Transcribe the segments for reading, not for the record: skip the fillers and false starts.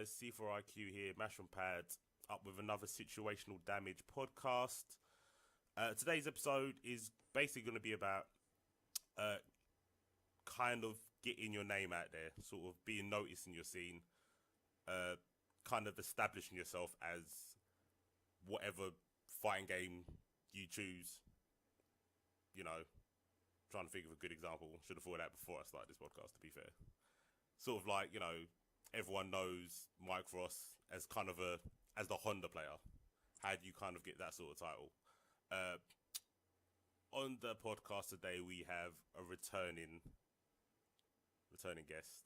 guys, C4IQ here, Mash and Pad, up with another Situational Damage podcast. Today's episode is basically going to be about kind of getting your name out there, sort of being noticed in your scene, kind of establishing yourself as whatever fighting game you choose. You know, trying to think of a good example. Should have thought of that before I started this podcast, to be fair. Sort of like, you know, everyone knows Mike Ross as kind of as the Honda player. How do you kind of get that sort of title? On the podcast today, we have a returning guest.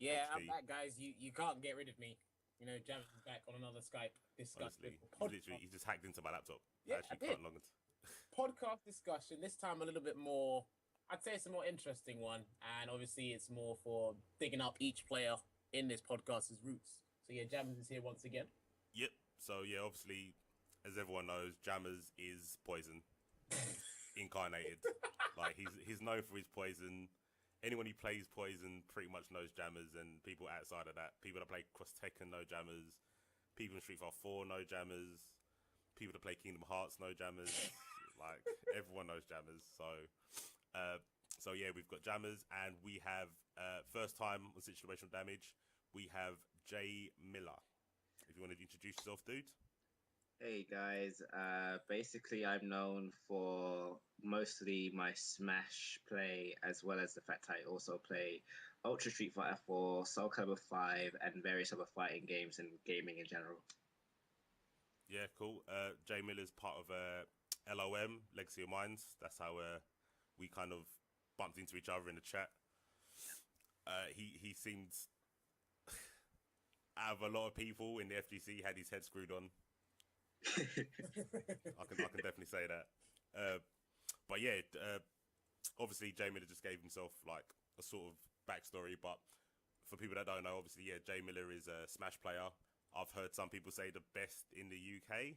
Yeah, I'm back, guys. You can't get rid of me. You know, James is back on another Skype discussion. Honestly, he just hacked into my laptop. Yeah, I did. Podcast discussion. This time a little bit more. I'd say it's a more interesting one, and obviously it's more for digging up each player in this podcast's roots. So yeah, Jammers is here once again. Yep. So yeah, obviously, as everyone knows, Jammers is Poison incarnated. Like he's known for his Poison. Anyone who plays Poison pretty much knows Jammers, and people outside of that, people that play Cross Tekken know Jammers. People in Street Fighter 4 know Jammers. People that play Kingdom Hearts know Jammers. Like everyone knows Jammers. So yeah, we've got Jammers, and we have first time on Situational Damage, we have Jay Miller. If you want to introduce yourself, dude. Hey guys, basically I'm known for mostly my Smash play, as well as the fact I also play Ultra Street Fighter 4, Soul Calibur 5, and various other fighting games and gaming in general. Yeah, cool. Jay Miller's part of LOM, Legacy of Minds. That's how we kind of bumped into each other in the chat. He seemed, out of a lot of people in the FGC, had his head screwed on. I can definitely say that. But yeah, obviously Jay Miller just gave himself like a sort of backstory. But for people that don't know, obviously, yeah, Jay Miller is a Smash player. I've heard some people say the best in the UK.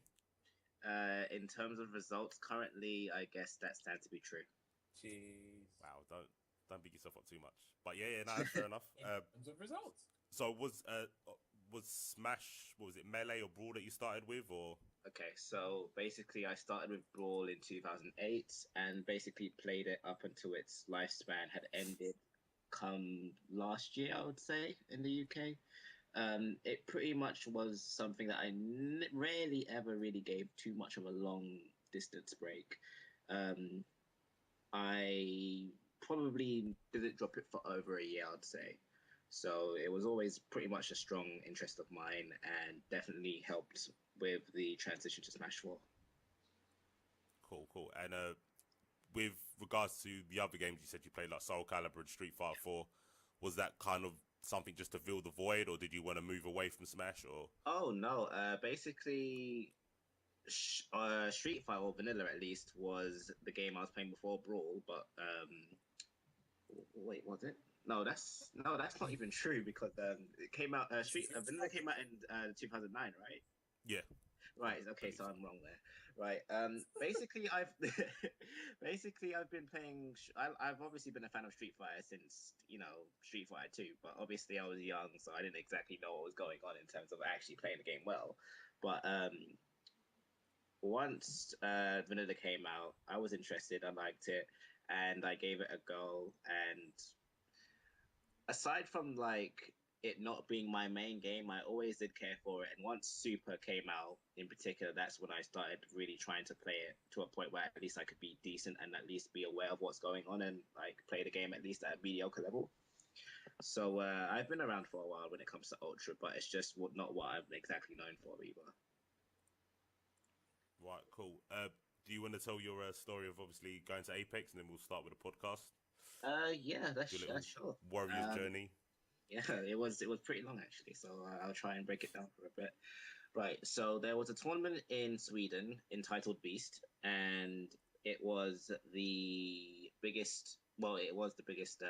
In terms of results, currently, I guess that stands to be true. Jeez. Wow, don't beat yourself up too much. But yeah, no, that's fair enough. In terms of results. So was Smash, what was it, Melee or Brawl that you started with, or? Okay, so basically I started with Brawl in 2008 and basically played it up until its lifespan had ended come last year, I would say, in the UK. It pretty much was something that I rarely ever really gave too much of a long distance break. I probably didn't drop it for over a year, I'd say. So it was always pretty much a strong interest of mine and definitely helped with the transition to Smash 4. Cool. And with regards to the other games you said you played, like Soul Calibur and Street Fighter 4, was that kind of something just to fill the void, or did you want to move away from Smash? Or Oh, no. Basically, Street Fighter, or Vanilla at least, was the game I was playing before Brawl, but wait, was it? No, that's not even true, because it came out. Vanilla came out in 2009, right? yeah, Right. Okay, so I'm wrong there. Right. Basically, I've been playing. I've obviously been a fan of Street Fighter since Street Fighter 2, but obviously I was young, so I didn't exactly know what was going on in terms of actually playing the game well. But once Vanilla came out, I was interested. I liked it, and I gave it a go. And aside from like it not being my main game, I always did care for it. And once Super came out, in particular, that's when I started really trying to play it to a point where at least I could be decent and at least be aware of what's going on and like play the game at least at a mediocre level. So I've been around for a while when it comes to Ultra, but it's just not what I'm exactly known for either. right, cool. Do you want to tell your story of obviously going to Apex, and then we'll start with the podcast? Yeah, that's sure. Warrior's journey. Yeah, it was pretty long actually, so I'll try and break it down for a bit. Right, so there was a tournament in Sweden entitled Beast, and it was the biggest. Well, it was the biggest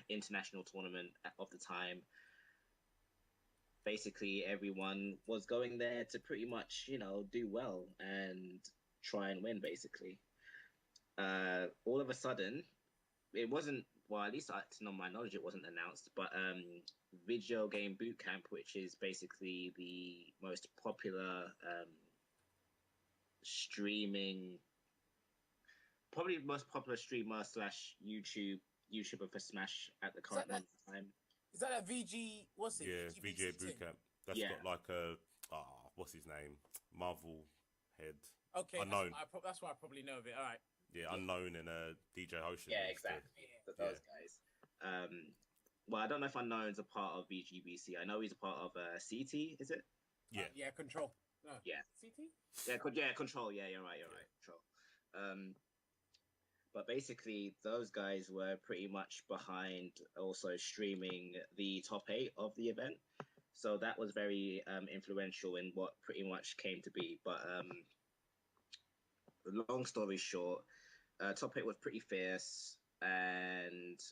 international tournament of the time. Basically, everyone was going there to pretty much, do well and try and win. Basically, all of a sudden, it wasn't well, at least to my knowledge, it wasn't announced, but Video Game Boot Camp, which is basically the most popular streaming, probably the most popular streamer slash YouTuber for Smash at the current moment in time. Is that a VG? What's it? Yeah, VGA VGBC Bootcamp. That's got like a what's his name? Marvel head. Okay, Unknown. That's why I probably know of it. All right. Yeah, Unknown and DJ Ocean. Yeah, exactly. Those guys. Well, I don't know if Unknown's a part of VGBC. I know he's a part of CT. Is it? Yeah. Yeah. Control. No. Yeah. CT. Yeah. Control. Yeah, you're right. Control. But basically, those guys were pretty much behind also streaming the top 8 of the event. So that was very influential in what pretty much came to be. But long story short, top 8 was pretty fierce. And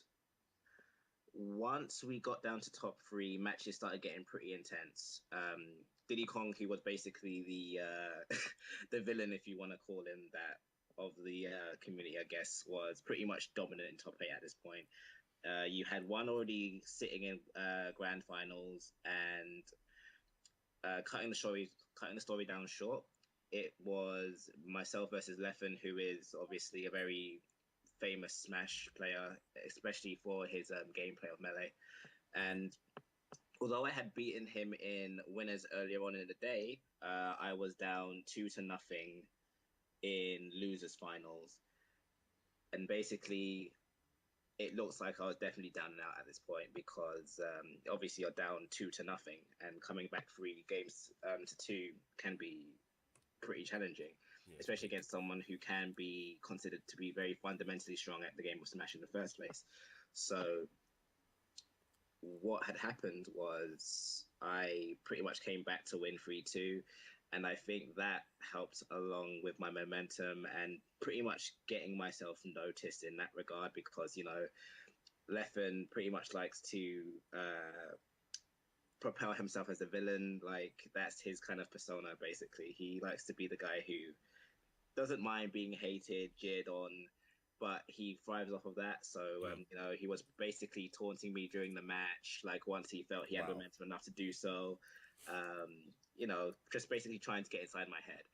once we got down to top 3, matches started getting pretty intense. Diddy Kong, who was basically the the villain, if you want to call him that, of the community, I guess, was pretty much dominant in top 8 at this point. You had one already sitting in grand finals, and cutting the story down short, it was myself versus Leffen, who is obviously a very famous Smash player, especially for his gameplay of Melee. And although I had beaten him in winners earlier on in the day, I was down 2-0 in losers finals, and basically it looks like I was definitely down and out at this point, because obviously you're down 2-0, and coming back 3 games to 2 can be pretty challenging, especially against someone who can be considered to be very fundamentally strong at the game of Smash in the first place. So what had happened was I pretty much came back to win 3-2. And I think that helped along with my momentum and pretty much getting myself noticed in that regard, because, Leffen pretty much likes to propel himself as a villain. Like, that's his kind of persona, basically. He likes to be the guy who doesn't mind being hated, jeered on, but he thrives off of that. So, he was basically taunting me during the match, like, once he felt he had momentum enough to do so. Just basically trying to get inside my head.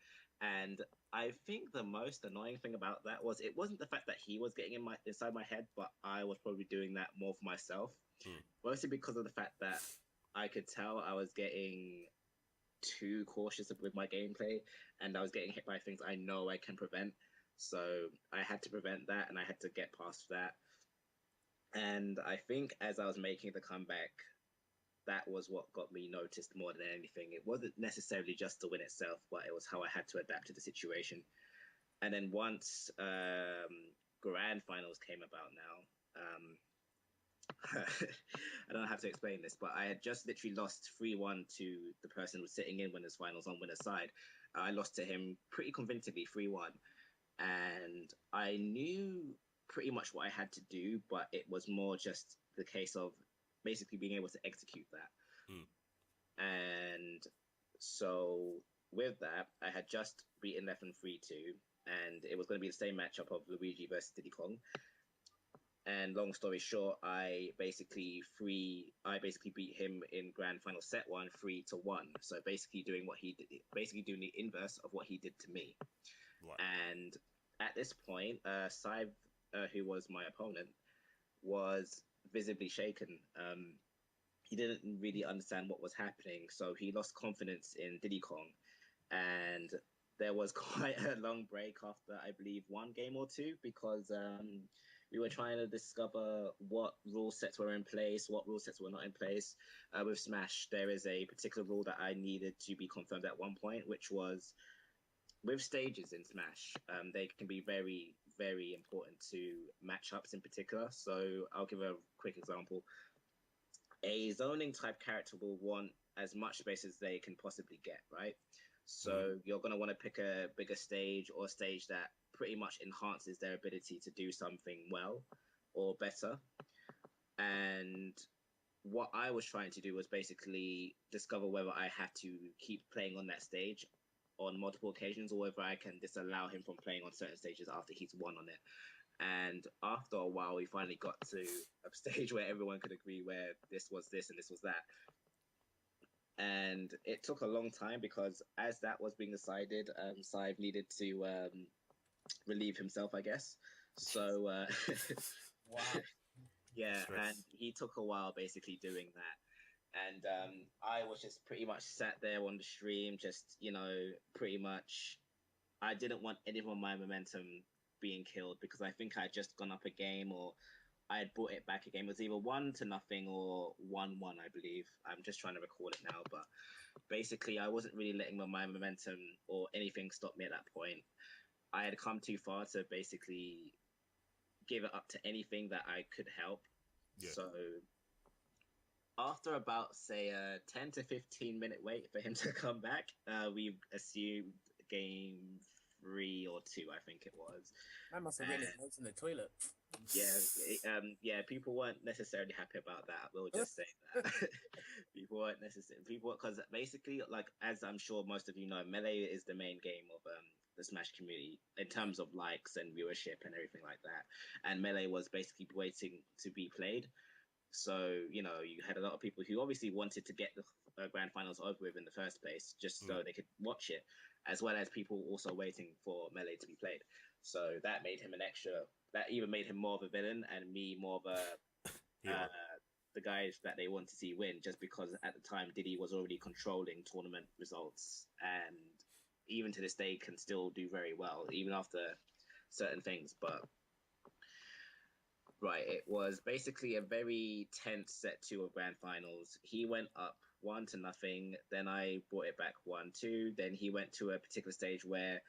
And I think the most annoying thing about that was, it wasn't the fact that he was getting inside my head, but I was probably doing that more for myself. Mostly because of the fact that I could tell I was getting too cautious with my gameplay, and I was getting hit by things I know I can prevent. So I had to prevent that, and I had to get past that. And I think as I was making the comeback, that was what got me noticed more than anything. It wasn't necessarily just the win itself, but it was how I had to adapt to the situation. And then once grand finals came about now, I don't have to explain this, but I had just literally lost 3-1 to the person who was sitting in winners finals on winner's side. I lost to him pretty convincingly, 3-1. And I knew pretty much what I had to do, but it was more just the case of basically being able to execute that. And so with that, I had just beaten Leffen 3-2, and it was going to be the same matchup of Luigi versus Diddy Kong. And long story short, I basically beat him in grand final set 1, 3-1. So basically doing doing the inverse of what he did to me. Right. And at this point, Saiv, who was my opponent, was visibly shaken. He didn't really understand what was happening, so he lost confidence in Diddy Kong. And there was quite a long break after, I believe, 1 game or 2, because we were trying to discover what rule sets were in place, what rule sets were not in place. With Smash, there is a particular rule that I needed to be confirmed at one point, which was with stages in Smash, they can be very, very important to matchups in particular. So I'll give a quick example. A zoning type character will want as much space as they can possibly get, right? So you're going to want to pick a bigger stage, or a stage that pretty much enhances their ability to do something well or better. And what I was trying to do was basically discover whether I had to keep playing on that stage on multiple occasions, or whether I can disallow him from playing on certain stages after he's won on it. And after a while, we finally got to a stage where everyone could agree where this was this and this was that. And it took a long time because as that was being decided, Sive needed to relieve himself, I guess. So, Wow. yeah, Stress. and he took a while basically doing that. And I was just pretty much sat there on the stream, just, pretty much, I didn't want any of my momentum being killed because I think I had just gone up a game or I had brought it back a game. It was either 1-0 or 1-1, I believe. I'm just trying to recall it now, but basically I wasn't really letting my momentum or anything stop me at that point. I had come too far to basically give it up to anything that I could help. Yeah. So after about, say, a 10 to 15-minute wait for him to come back, we assumed game 3 or 2, I think it was. I must have written his notes in the toilet. Yeah, people weren't necessarily happy about that. We'll just say that. People weren't necessarily, because basically, like, as I'm sure most of you know, Melee is the main game of the Smash community in terms of likes and viewership and everything like that. And Melee was basically waiting to be played. So, you had a lot of people who obviously wanted to get the grand finals over with in the first place, just so they could watch it, as well as people also waiting for Melee to be played. So that made him that even made him more of a villain and me more of the guys that they want to see win, just because at the time Diddy was already controlling tournament results and even to this day can still do very well, even after certain things. But right, it was basically a very tense set 2 of grand finals. He went up 1-0, then I brought it back 1-2. Then he went to a particular stage where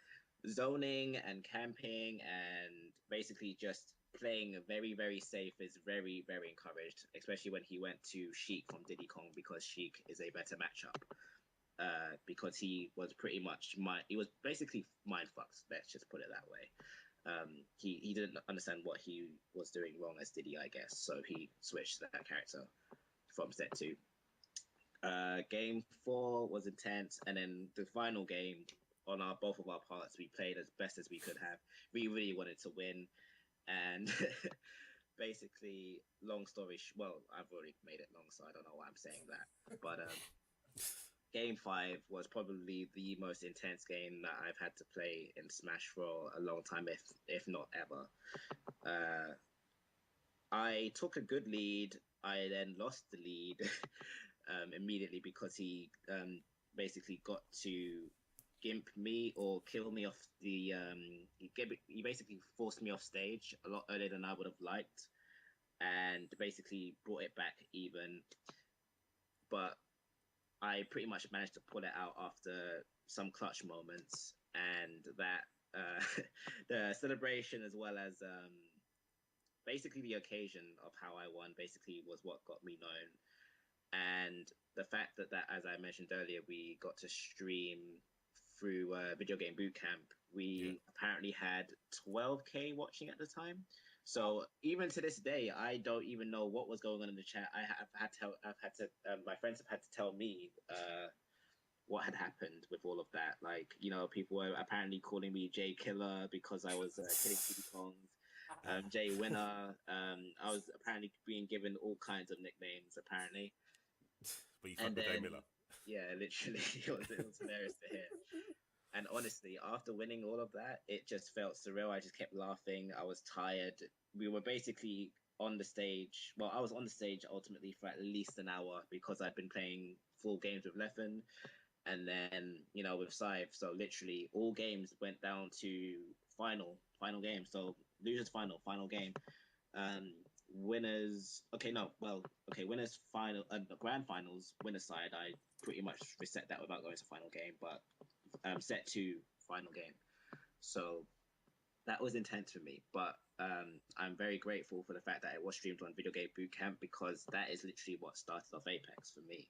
zoning and camping and basically just playing very, very safe is very, very encouraged, especially when he went to Sheik from Diddy Kong, because Sheik is a better matchup. Because he was pretty much he was basically mind fucked. Let's just put it that way. He didn't understand what he was doing wrong as Diddy, I guess. So he switched that character from set 2. Game 4 was intense, and then the final game on both of our parts, we played as best as we could have. We really wanted to win, and basically, long story well, I've already made it long, so I don't know why I'm saying that, but Game 5 was probably the most intense game that I've had to play in Smash for a long time, if not ever. I took a good lead. I then lost the lead immediately because he basically got to gimp me or kill me off the... he basically forced me off stage a lot earlier than I would have liked and basically brought it back even. But I pretty much managed to pull it out after some clutch moments, and that the celebration as well as basically the occasion of how I won basically was what got me known. And the fact that, as I mentioned earlier, we got to stream through Video Game Bootcamp. We apparently had 12K watching at the time. So even to this day, I don't even know what was going on in the chat. My friends have had to tell me what had happened with all of that. Like, people were apparently calling me Jay Killer because I was killing Diddy Kongs, Jay Winner. I was apparently being given all kinds of nicknames, apparently. But you fucked with Jay Miller. Yeah, literally, it was hilarious to hear. And honestly, after winning all of that, it just felt surreal. I just kept laughing. I was tired. We were basically on the stage. Well, I was on the stage ultimately for at least an hour because I'd been playing full games with Leffen and then, with Scythe. So literally all games went down to final game. So losers final game. Winners final, the grand finals, winner side, I pretty much reset that without going to final game, but set 2 final game. So that was intense for me, but I'm very grateful for the fact that it was streamed on Video Game Bootcamp because that is literally what started off Apex for me.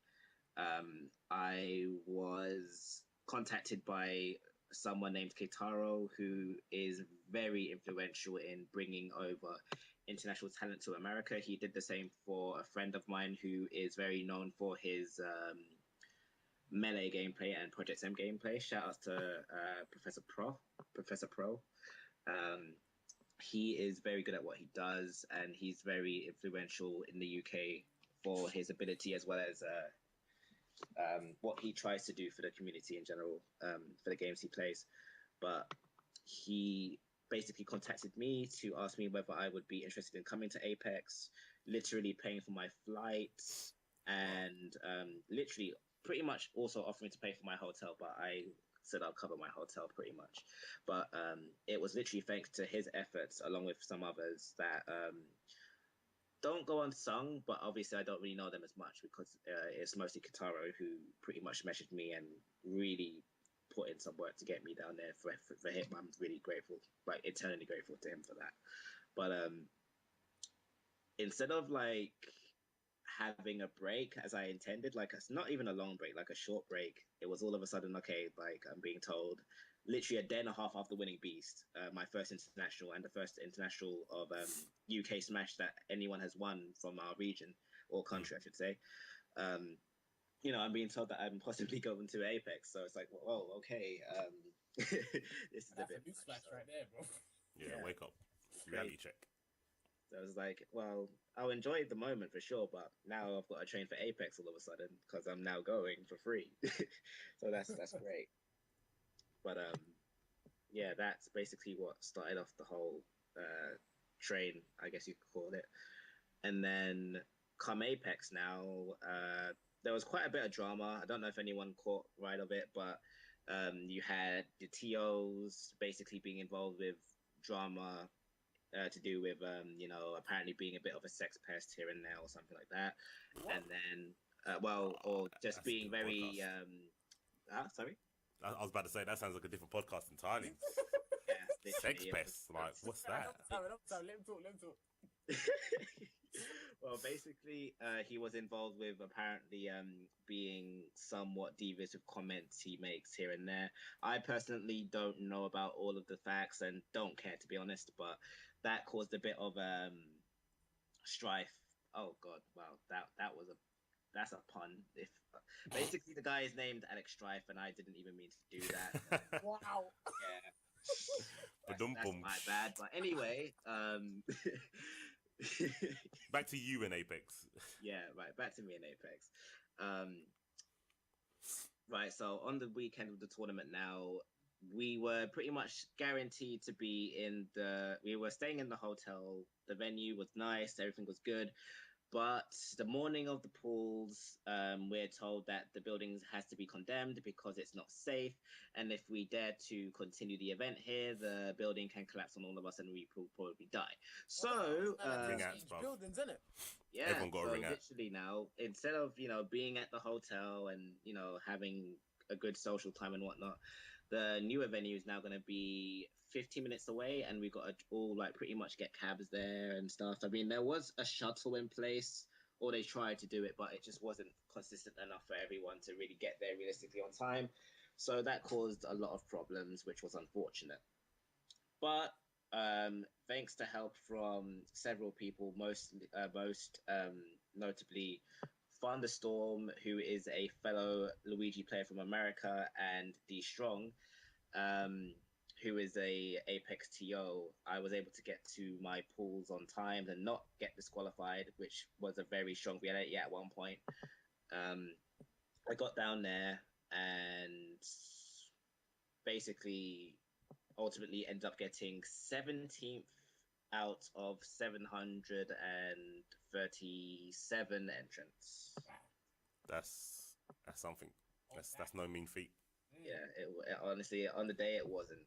I was contacted by someone named Keitaro, who is very influential in bringing over international talent to America. He did the same for a friend of mine who is very known for his Melee gameplay and Project M gameplay. Shout out to Professor Pro. he is very good at what he does, and he's very influential in the UK for his ability as well as what he tries to do for the community in general, for the games he plays. But he basically contacted me to ask me whether I would be interested in coming to Apex, literally paying for my flights, and literally pretty much also offering to pay for my hotel, but I said I'll cover my hotel pretty much. But it was literally thanks to his efforts, along with some others, that don't go unsung, but obviously I don't really know them as much because it's mostly Kataro who pretty much messaged me and really put in some work to get me down there for him. I'm really grateful, like eternally grateful to him for that. But instead of like having a break as I intended, like it's not even a long break, like a short break, it was all of a sudden, okay, like I'm being told literally a day and a half after winning Beast, my first international and the first international of UK Smash that anyone has won from our region or country, I should say. You know, I'm being told that I'm possibly going to Apex, so it's like, oh, okay, this is That's a bit newsflash right there, bro. Yeah, wake up. Reality check. So I was like, well, I'll enjoy the moment for sure, but now I've got to train for Apex all of a sudden because I'm now going for free. So that's great. But yeah, that's basically what started off the whole train, I guess you could call it. And then come Apex now, there was quite a bit of drama. I don't know if anyone caught right of it, but you had the TOs basically being involved with drama to do with, you know, apparently being a bit of a sex pest here and there or something like that. What? And then, well, or just being very, sorry? I was about to say, that sounds like a different podcast entirely. Yeah, sex pests, like, what's that? Let him talk. Well, basically, he was involved with apparently being somewhat devious with comments he makes here and there. I personally don't know about all of the facts and don't care, to be honest, but that caused a bit of strife. Oh God, wow, that's a pun. If basically the guy is named Alex Strife, and I didn't even mean to do that. Wow. Yeah. That's my bad. But anyway, back to you in Apex. Yeah, right. Back to me in Apex. Right. So on the weekend of the tournament now, we were pretty much guaranteed to be we were staying in the hotel. The venue was nice. Everything was good. But the morning of the pools, we're told that the building has to be condemned because it's not safe. And if we dare to continue the event here, the building can collapse on all of us and we will probably die. So, buildings, isn't it? Yeah, everyone got a ring out. Literally now, instead of, you know, being at the hotel and, you know, having a good social time and whatnot, the newer venue is now going to be 15 minutes away, and we've got to all like pretty much get cabs there and stuff. I mean, there was a shuttle in place, or they tried to do it, but it just wasn't consistent enough for everyone to really get there realistically on time. So that caused a lot of problems, which was unfortunate. But thanks to help from several people, most notably Thunderstorm, who is a fellow Luigi player from America, and D Strong, who is a Apex TO, I was able to get to my pools on time and not get disqualified, which was a very strong reality at one point. I got down there and basically ultimately ended up getting 17th out of 737 entrants. That's something. That's no mean feat. Yeah, it honestly, on the day it wasn't.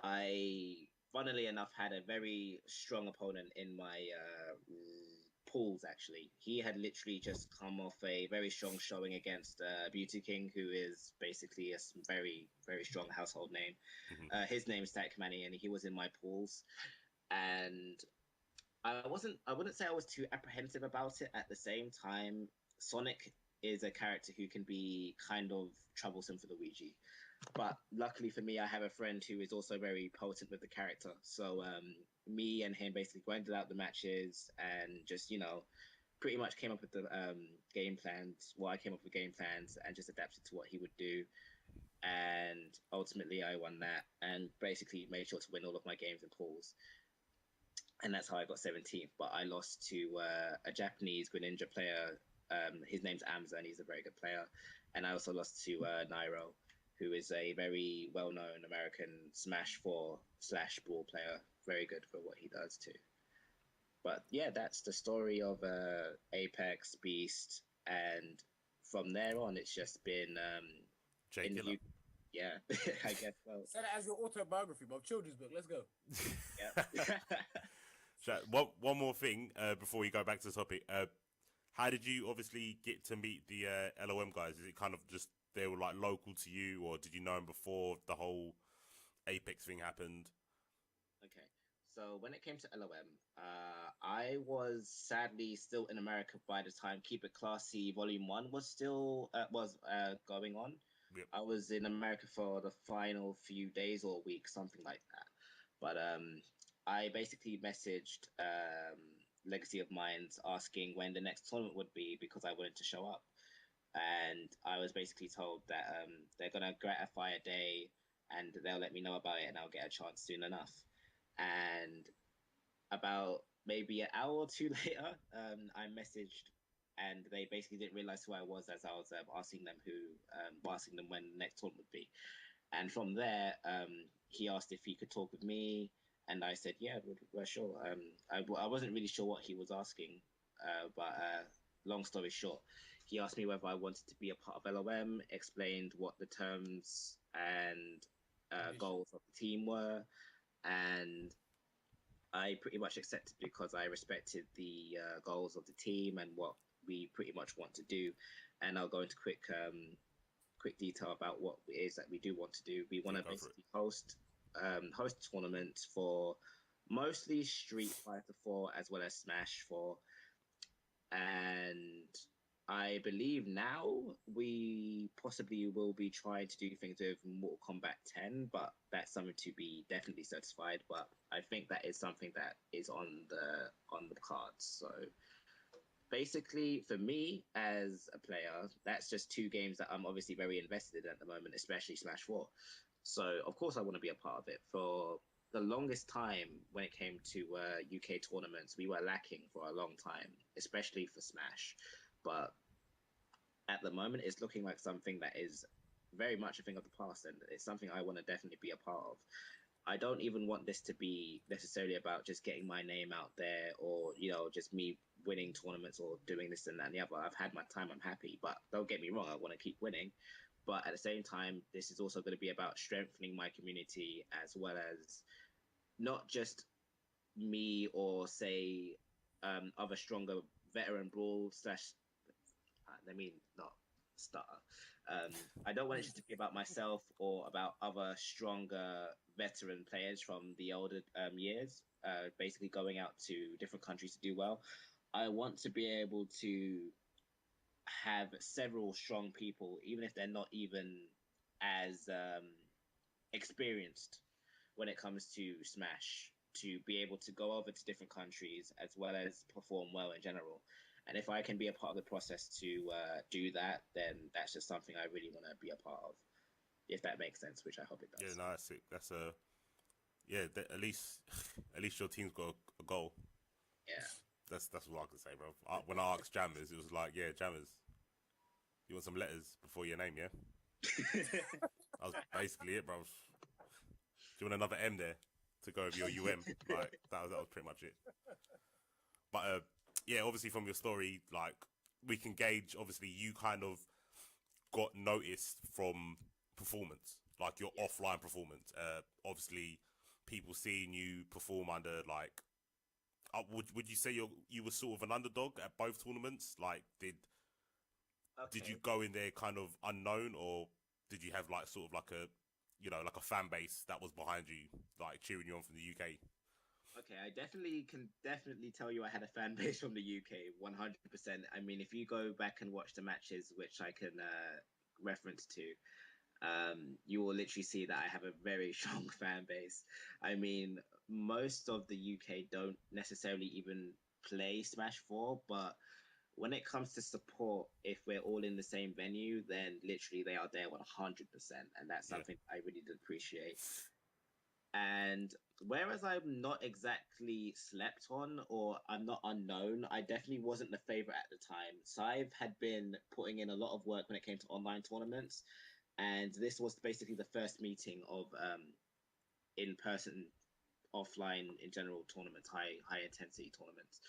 I, funnily enough, had a very strong opponent in my pools, actually. He had literally just come off a very strong showing against Beauty King, who is basically a very, very strong household name. Mm-hmm. His name is Takmani, and he was in my pools. And I wouldn't say I was too apprehensive about it. At the same time, Sonic is a character who can be kind of troublesome for Luigi. But luckily for me, I have a friend who is also very potent with the character. So me and him basically grinded out the matches and just, you know, pretty much came up with the game plans. Well, I came up with game plans and just adapted to what he would do. and ultimately I won that, and basically made sure to win all of my games in pools, and that's how I got 17th. But I lost to a Japanese Greninja player. His name's Amza, and he's a very good player. And I also lost to Nairo, who is a very well-known American Smash 4 slash Brawl player. Very good for what he does too. But yeah, that's the story of Apex Beast, and from there on, it's just been Jay in Killer. yeah, I guess so. Say that as your autobiography, Bob. Children's book. Let's go. Yeah. So, one more thing before we go back to the topic. How did you obviously get to meet the LOM guys? Is it kind of just they were like local to you, or did you know them before the whole Apex thing happened? Okay. So when it came to LOM, I was sadly still in America by the time Keep It Classy Volume 1 was still going on. Yep. I was in America for the final few days or weeks, something like that. But I basically messaged Legacy of Minds asking when the next tournament would be because I wanted to show up. And I was basically told that they're going to gratify a day and they'll let me know about it and I'll get a chance soon enough. And about maybe an hour or two later, I messaged, and they basically didn't realize who I was as I was asking them when the next tournament would be. And from there, he asked if he could talk with me, and I said, yeah, we're sure. I wasn't really sure what he was asking, but long story short, he asked me whether I wanted to be a part of LOM, explained what the terms and goals of the team were, and I pretty much accepted because I respected the goals of the team and what we pretty much want to do. And I'll go into quick detail about what it is that we do want to do. We want to basically host tournaments for mostly Street Fighter 4 as well as Smash 4. And I believe now we possibly will be trying to do things with Mortal Kombat 10, but that's something to be definitely certified. But I think that is something that is on the cards. So basically, for me as a player, that's just two games that I'm obviously very invested in at the moment, especially Smash 4. So of course I want to be a part of it. For the longest time when it came to UK tournaments, we were lacking for a long time, especially for Smash. But at the moment, it's looking like something that is very much a thing of the past, and it's something I want to definitely be a part of. I don't even want this to be necessarily about just getting my name out there or, just me winning tournaments or doing this and that and the other. I've had my time, I'm happy, but don't get me wrong, I want to keep winning. But at the same time, this is also going to be about strengthening my community as well as not just me or say other stronger veteran brawl slash let me not stutter. I don't want it just to be about myself or about other stronger veteran players from the older years, basically going out to different countries to do well. I want to be able to have several strong people, even if they're not even as experienced when it comes to Smash, to be able to go over to different countries as well as perform well in general. And if I can be a part of the process to do that, then that's just something I really want to be a part of, if that makes sense, which I hope it does. Yeah, no, that's it. That's at least your team's got a goal. Yeah. That's what I can say, bro. When I asked Jammers, it was like, yeah, Jammers, you want some letters before your name, yeah? That was basically it, bro. Do you want another M there to go with your Like that was pretty much it. But yeah, obviously from your story, like we can gauge. Obviously, you kind of got noticed from performance, like your offline performance. Obviously, people seeing you perform under like. Would you say you were sort of an underdog at both tournaments? Like, did you go in there kind of unknown, or did you have like sort of like a like a fan base that was behind you, like cheering you on from the UK? Okay, I can tell you I had a fan base from the UK, 100%. I mean, if you go back and watch the matches, which I can reference to, you will literally see that I have a very strong fan base. I mean, most of the UK don't necessarily even play Smash 4, but when it comes to support, if we're all in the same venue, then literally they are there 100%, and that's something I really did appreciate. And whereas I'm not exactly slept on or I'm not unknown, I definitely wasn't the favorite at the time. Scythe had been putting in a lot of work when it came to online tournaments, and this was basically the first meeting of in-person, offline, in general tournaments, high intensity tournaments.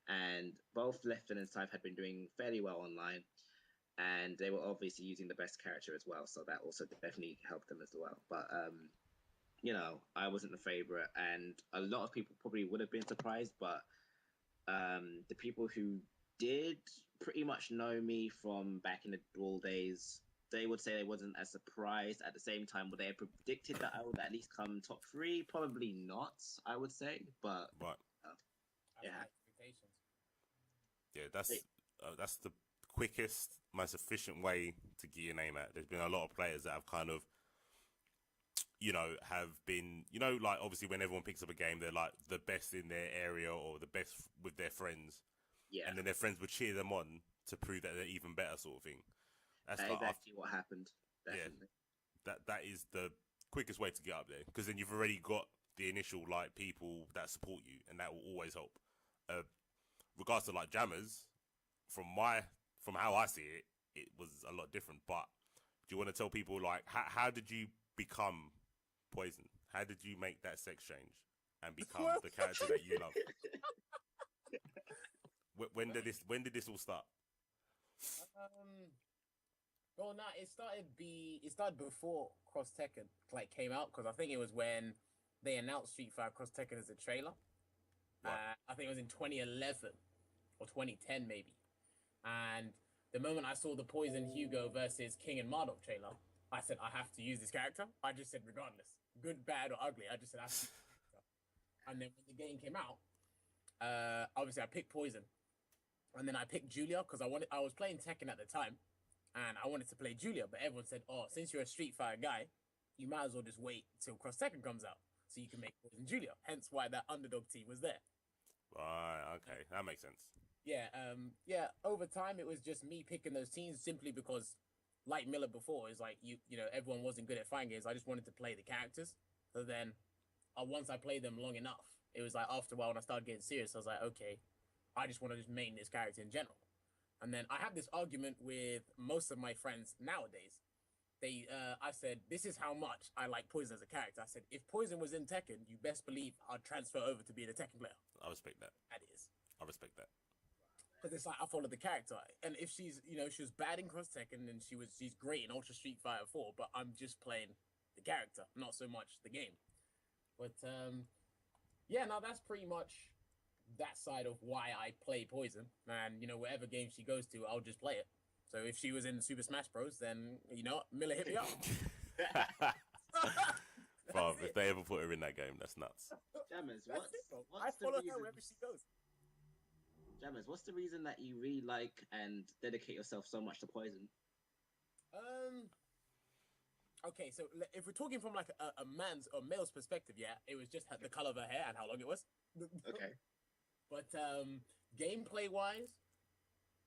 And both Lefton and Scythe had been doing fairly well online, and they were obviously using the best character as well, so that also definitely helped them as well. But you know, I wasn't the favorite, and a lot of people probably would have been surprised, but the people who did pretty much know me from back in the Brawl days, they would say they wasn't as surprised. At the same time, would they have predicted that I would at least come top 3? Probably not, I would say, but yeah. Expectations. Yeah, that's the quickest, most efficient way to get your name out. There's been a lot of players that have kind of, you know, have been, you know, like obviously when everyone picks up a game, they're like the best in their area or the best with their friends. Yeah. And then their friends would cheer them on to prove that they're even better, sort of thing. That's like exactly what happened. Definitely. Yeah, that is the quickest way to get up there, because then you've already got the initial like people that support you, and that will always help. Regards to like jammers, from how I see it, it was a lot different. But do you want to tell people like how did you become Poison? How did you make that sex change and become the character that you love? When did this all start? Well, no, it started before Cross Tekken like came out, because I think it was when they announced Street Fighter Cross Tekken as a trailer. Right. I think it was in 2011 or 2010 maybe. And the moment I saw the Poison Hugo versus King and Marduk trailer, I said I have to use this character. I just said regardless, good, bad, or ugly, I just said I have to use this character. And then when the game came out, obviously I picked Poison, and then I picked Julia because I was playing Tekken at the time, and I wanted to play Julia, but everyone said, "Oh, since you're a Street Fighter guy, you might as well just wait till Cross Tekken comes out so you can make Poison Julia." Hence why that underdog team was there. Right. Okay, that makes sense. Yeah. Over time, it was just me picking those teams simply because, like Miller before, is like you know everyone wasn't good at fighting games. I just wanted to play the characters. So then, once I played them long enough, it was like after a while when I started getting serious, I was like, okay, I just want to just main this character in general. And then I have this argument with most of my friends nowadays. I said, this is how much I like Poison as a character. I said, if Poison was in Tekken, you best believe I'd transfer over to being a Tekken player. I respect that. That is. I respect that. Because it's like I follow the character, and if she's, you know, she was bad in Cross Tekken, and she's great in Ultra Street Fighter 4, but I'm just playing the character, not so much the game. But yeah, no, that's pretty much that side of why I play Poison, and you know, whatever game she goes to, I'll just play it. So if she was in Super Smash Bros, then you know, Miller hit me up. Bro, if they ever put her in that game, that's nuts. Jammers, I follow her wherever she goes. Jammers, what's the reason that you really like and dedicate yourself so much to Poison? Okay, so if we're talking from like a man's or male's perspective, yeah, it was just the color of her hair and how long it was. Okay. But gameplay wise,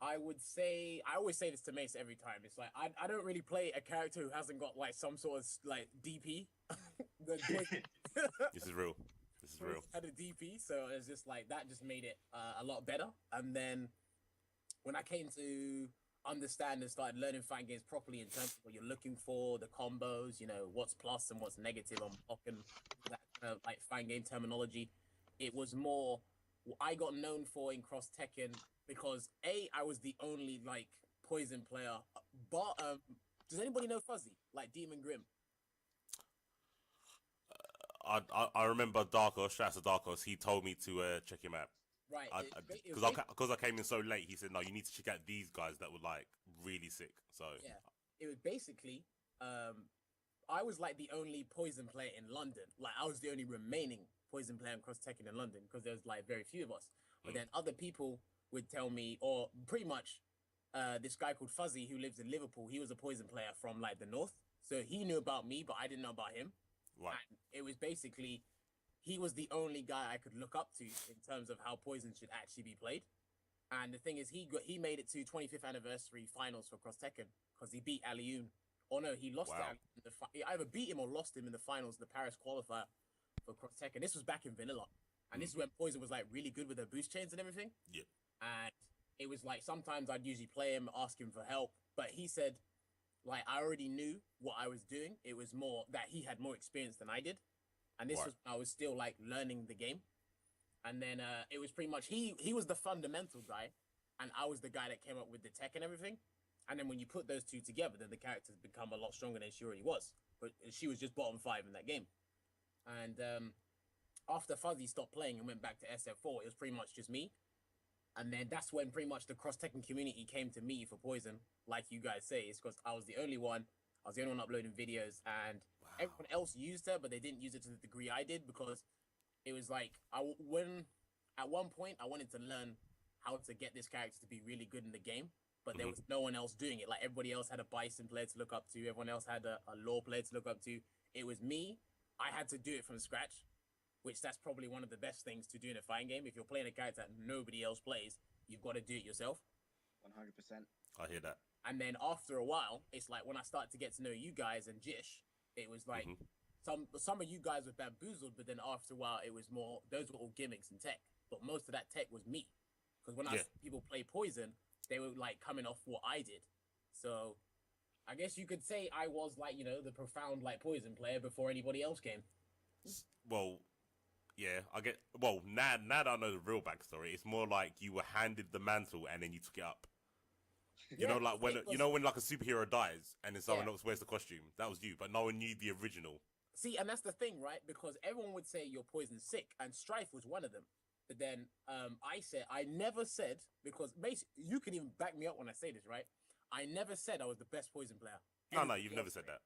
I would say, I always say this to Mace every time. It's like I don't really play a character who hasn't got like some sort of like DP. This is real. This is real. Had a DP, so it's just like that just made it a lot better. And then when I came to understand and started learning fighting games properly in terms of what you're looking for, the combos, you know, what's plus and what's negative on block and that kind of like fighting game terminology, it was more I got known for in Cross Tekken because I was the only like Poison player. But does anybody know Fuzzy, like Demon Grim? I remember Darkos, shout out to Darkos, he told me to check him out. Right. Because I came in so late, he said, no, you need to check out these guys that were like really sick. So yeah, it was basically, I was like the only Poison player in London. Like I was the only remaining Poison player in Cross Tekken in London because there was like very few of us. But then other people would tell me, or pretty much this guy called Fuzzy who lives in Liverpool, he was a Poison player from like the north. So he knew about me, but I didn't know about him. Right. And it was basically, he was the only guy I could look up to in terms of how Poison should actually be played. And the thing is, he made it to 25th anniversary finals for Cross Tekken because he beat Alioune. Or no, he lost to Wow. Alioune in the he either beat him or lost him in the finals, the Paris qualifier for Cross Tekken. This was back in vanilla, and this is when Poison was like really good with her boost chains and everything. Yeah. And it was like sometimes I'd usually play him, ask him for help, but he said like I already knew what I was doing. It was more that he had more experience than I did, and this Right. was I was still like learning the game. And then it was pretty much he was the fundamental guy, and I was the guy that came up with the tech and everything. And then when you put those two together, then the characters become a lot stronger than she already was. But she was just bottom 5 in that game. And after Fuzzy stopped playing and went back to SF4, it was pretty much just me. And then that's when pretty much the cross Tekken community came to me for Poison, like you guys say. It's because I was the only one. I was the only one uploading videos, and everyone else used her, but they didn't use it to the degree I did because it was like when at one point I wanted to learn how to get this character to be really good in the game, but there was no one else doing it. Like everybody else had a Bison player to look up to, everyone else had a Law player to look up to. It was me. I had to do it from scratch, which that's probably one of the best things to do in a fighting game. If you're playing a character that nobody else plays, you've got to do it yourself. 100%. I hear that. And then after a while, it's like when I started to get to know you guys and Jish, it was like some of you guys were bamboozled, but then after a while, it was more, those were all gimmicks and tech. But most of that tech was me. Because when I saw people play Poison, they were like coming off what I did. So I guess you could say I was like, you know, the profound like Poison player before anybody else came. Well, yeah, I get. Well, now that I know the real backstory, it's more like you were handed the mantle and then you took it up. You know, like when when like a superhero dies and then someone else wears the costume. That was you, but no one knew the original. See, and that's the thing, right? Because everyone would say you're Poison sick, and Strife was one of them. But then I never said, because basically, you can even back me up when I say this, right? I never said I was the best Poison player. No, you've never said that.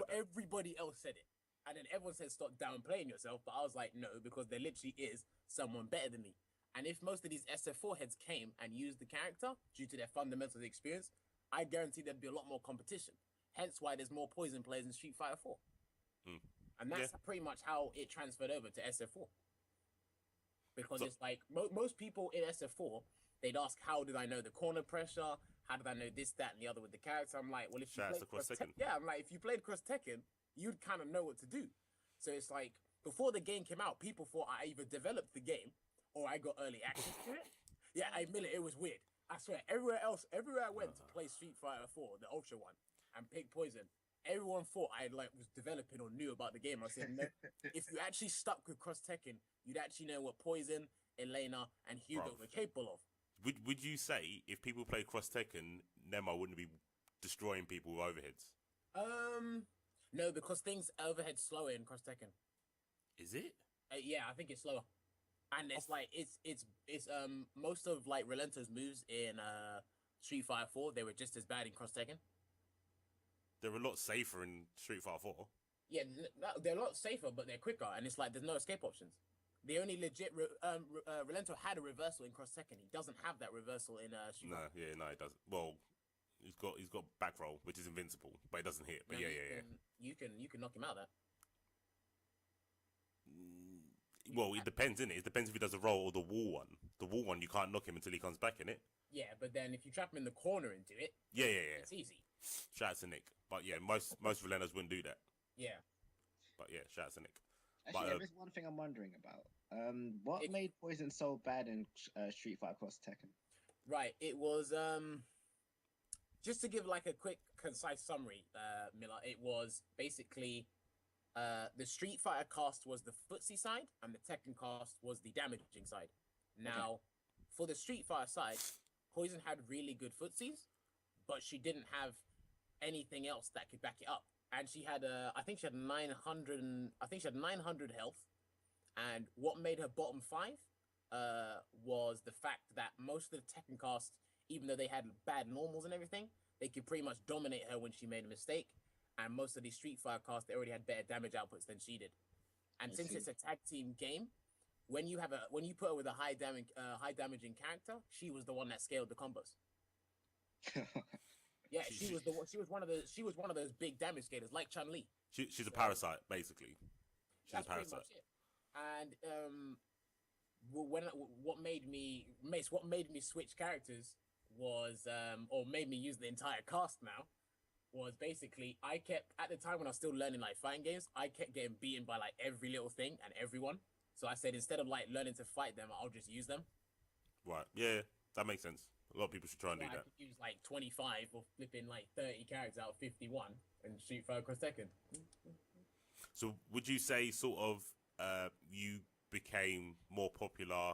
Everybody else said it. And then everyone said, stop downplaying yourself. But I was like, no, because there literally is someone better than me. And if most of these SF4 heads came and used the character due to their fundamental experience, I guarantee there'd be a lot more competition. Hence why there's more Poison players in Street Fighter 4. And that's pretty much how it transferred over to SF4. Because it's like, most people in SF4, they'd ask, how did I know the corner pressure? How did I know this, that, and the other with the character? I'm like, well, if you played Cross Tekken, I'm like, if you played Cross Tekken, you'd kind of know what to do. So it's like, before the game came out, people thought I either developed the game or I got early access to it. Yeah, I admit it was weird. I swear, everywhere I went to play Street Fighter 4, the Ultra one, and pick Poison, everyone thought I like was developing or knew about the game. I said, no, if you actually stuck with Cross Tekken, you'd actually know what Poison, Elena, and Hugo were capable of. Would you say if people played Cross Tekken, Nemo wouldn't be destroying people with overheads? No, because things overhead slower in Cross Tekken. Is it? Yeah, I think it's slower. And it's like it's most of like Relento's moves in Street Fighter 4, they were just as bad in Cross Tekken. They're a lot safer in Street Fighter 4. Yeah, they're a lot safer, but they're quicker, and it's like there's no escape options. The only legit Relento had a reversal in Cross Tekken. He doesn't have that reversal in Street Fighter. No, he doesn't. Well, he's got back roll, which is invincible, but it doesn't hit. But You can knock him out there. Well, it depends, innit? It depends if he does a roll or the wall one. The wall one, you can't knock him until he comes back, innit? Yeah, but then if you trap him in the corner and do it, it's easy. Shout out to Nick. But yeah, most Relentos wouldn't do that. Yeah. But yeah, shout out to Nick. Actually, there's one thing I'm wondering about. What made Poison so bad in Street Fighter Cross Tekken? Right, it was just to give like a quick, concise summary, Miller. It was basically the Street Fighter cast was the footsie side, and the Tekken cast was the damaging side. Now, for the Street Fighter side, Poison had really good footsies, but she didn't have anything else that could back it up. And she had I think she had 900 health. And what made her bottom 5 was the fact that most of the Tekken cast, even though they had bad normals and everything, they could pretty much dominate her when she made a mistake. And most of the Street Fighter cast, they already had better damage outputs than she did. And since it's a tag team game, when you put her with a high damaging character, she was the one that scaled the combos. Yeah, she was one of those big damage scalers, like Chun-Li. She's a parasite, basically. She's a parasite. And what made me switch characters was or made me use the entire cast now was basically I kept at the time when I was still learning like fighting games, I kept getting beaten by like every little thing and everyone. So I said instead of like learning to fight them, I'll just use them. Right. Yeah, that makes sense. A lot of people should try and So do I that. could use like 25 or flipping like 30 characters out of 51 and shoot fire across second. So would you say sort of you became more popular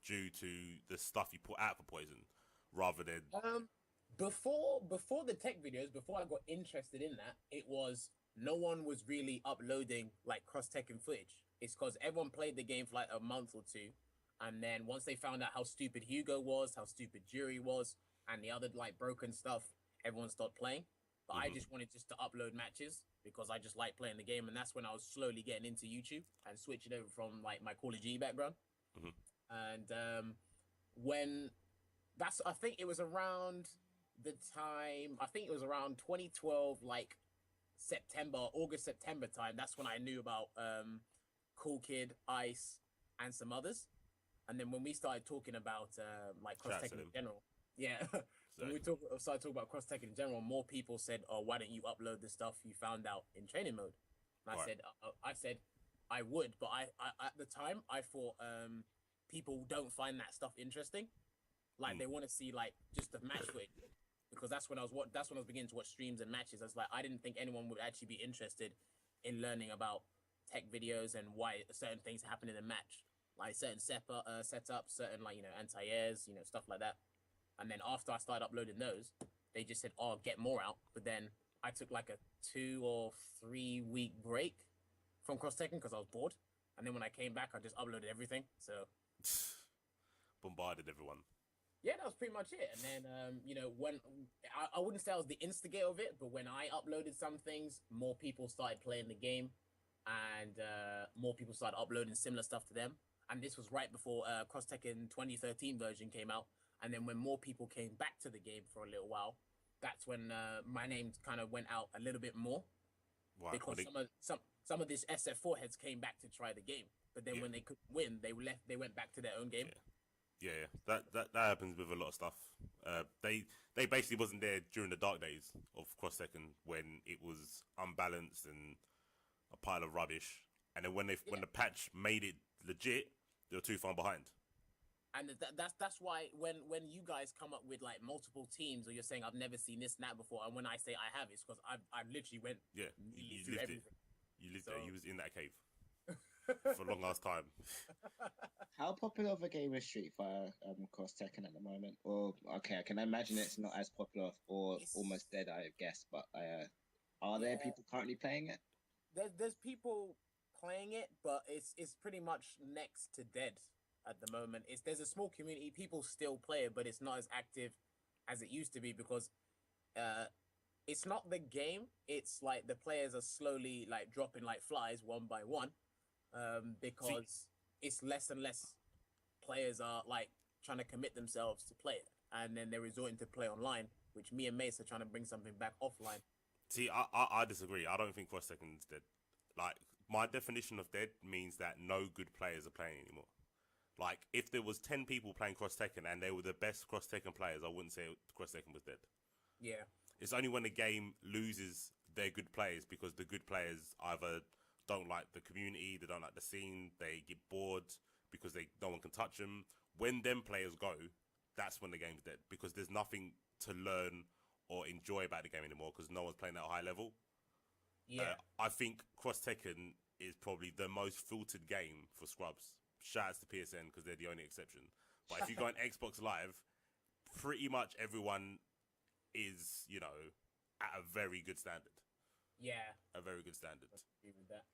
due to the stuff you put out for Poison rather than Before the tech videos, before I got interested in that, it was no one was really uploading like cross Tekken footage. It's because everyone played the game for like a month or two, and then once they found out how stupid Hugo was, how stupid Jury was, and the other like broken stuff, everyone stopped playing. But I just wanted just to upload matches because I just like playing the game, and that's when I was slowly getting into YouTube and switching over from like my Call of Duty background. And when that's I think it was around the time I think it was around 2012, like August, September time. That's when I knew about Cool Kid, Ice, and some others. And then when we started talking about like cross Tekken in general, yeah, when we started talking about cross Tekken in general, more people said, "Oh, why don't you upload the stuff you found out in training mode?" And I said I would, but I at the time I thought people don't find that stuff interesting. Like they want to see like just the match footage because that's when I was beginning to watch streams and matches. I was like, I didn't think anyone would actually be interested in learning about tech videos and why certain things happen in a match, like certain setups, certain like anti-airs, stuff like that. And then after I started uploading those, they just said, "Oh, get more out." But then I took like a 2 or 3 week break from cross Tekken because I was bored. And then when I came back, I just uploaded everything. So bombarded everyone. Yeah, that was pretty much it. And then, when I wouldn't say I was the instigator of it, but when I uploaded some things, more people started playing the game, and more people started uploading similar stuff to them. And this was right before Cross Tekken 2013 version came out. And then when more people came back to the game for a little while, that's when my name kind of went out a little bit more. Right. Because some of these SF4 heads came back to try the game, but then when they couldn't win, they went back to their own game. Yeah, that happens with a lot of stuff. They basically wasn't there during the dark days of Cross Tekken when it was unbalanced and a pile of rubbish. And then when the patch made it legit, they were too far behind. And that's why when you guys come up with like multiple teams, or you're saying I've never seen this and that before, and when I say I have, it's because I literally went you through lived everything. It. You lived there. You was in that cave for a long ass time. How popular of a game is Street Fighter Cross Tekken at the moment? Or okay, I can imagine it's not as popular or almost dead, I guess. But are there people currently playing it? There's people playing it, but it's pretty much next to dead at the moment. There's a small community. People still play it, but it's not as active as it used to be because it's not the game. It's like the players are slowly like dropping like flies one by one because it's less and less players are like trying to commit themselves to play it, and then they're resorting to play online, which me and Mace are trying to bring something back offline. See, I disagree. I don't think Cross Tekken's dead. Like, my definition of dead means that no good players are playing anymore. Like, if there was 10 people playing Cross Tekken and they were the best Cross Tekken players, I wouldn't say Cross Tekken was dead. Yeah. It's only when the game loses their good players because the good players either don't like the community, they don't like the scene, they get bored because no one can touch them. When them players go, that's when the game's dead because there's nothing to learn or enjoy about the game anymore because no one's playing at a high level. Yeah. I think Cross Tekken is probably the most filtered game for scrubs. Shout outs to PSN because they're the only exception. But if you go on Xbox Live, pretty much everyone is, at a very good standard. Yeah. A very good standard. I agree with that.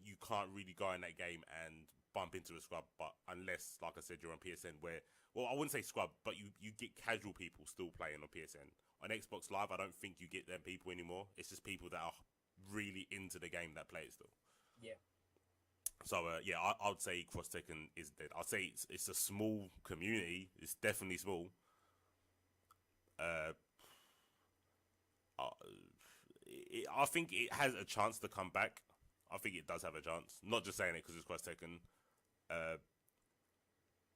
You can't really go in that game and bump into a scrub, but unless, like I said, you're on PSN where, well, I wouldn't say scrub, but you get casual people still playing on PSN. On Xbox Live, I don't think you get them people anymore. It's just people that are really into the game that play it still. Yeah. So, I would say Cross Tekken is dead. I'd say it's a small community. It's definitely small. I think it has a chance to come back. I think it does have a chance. Not just saying it because it's Cross Tekken.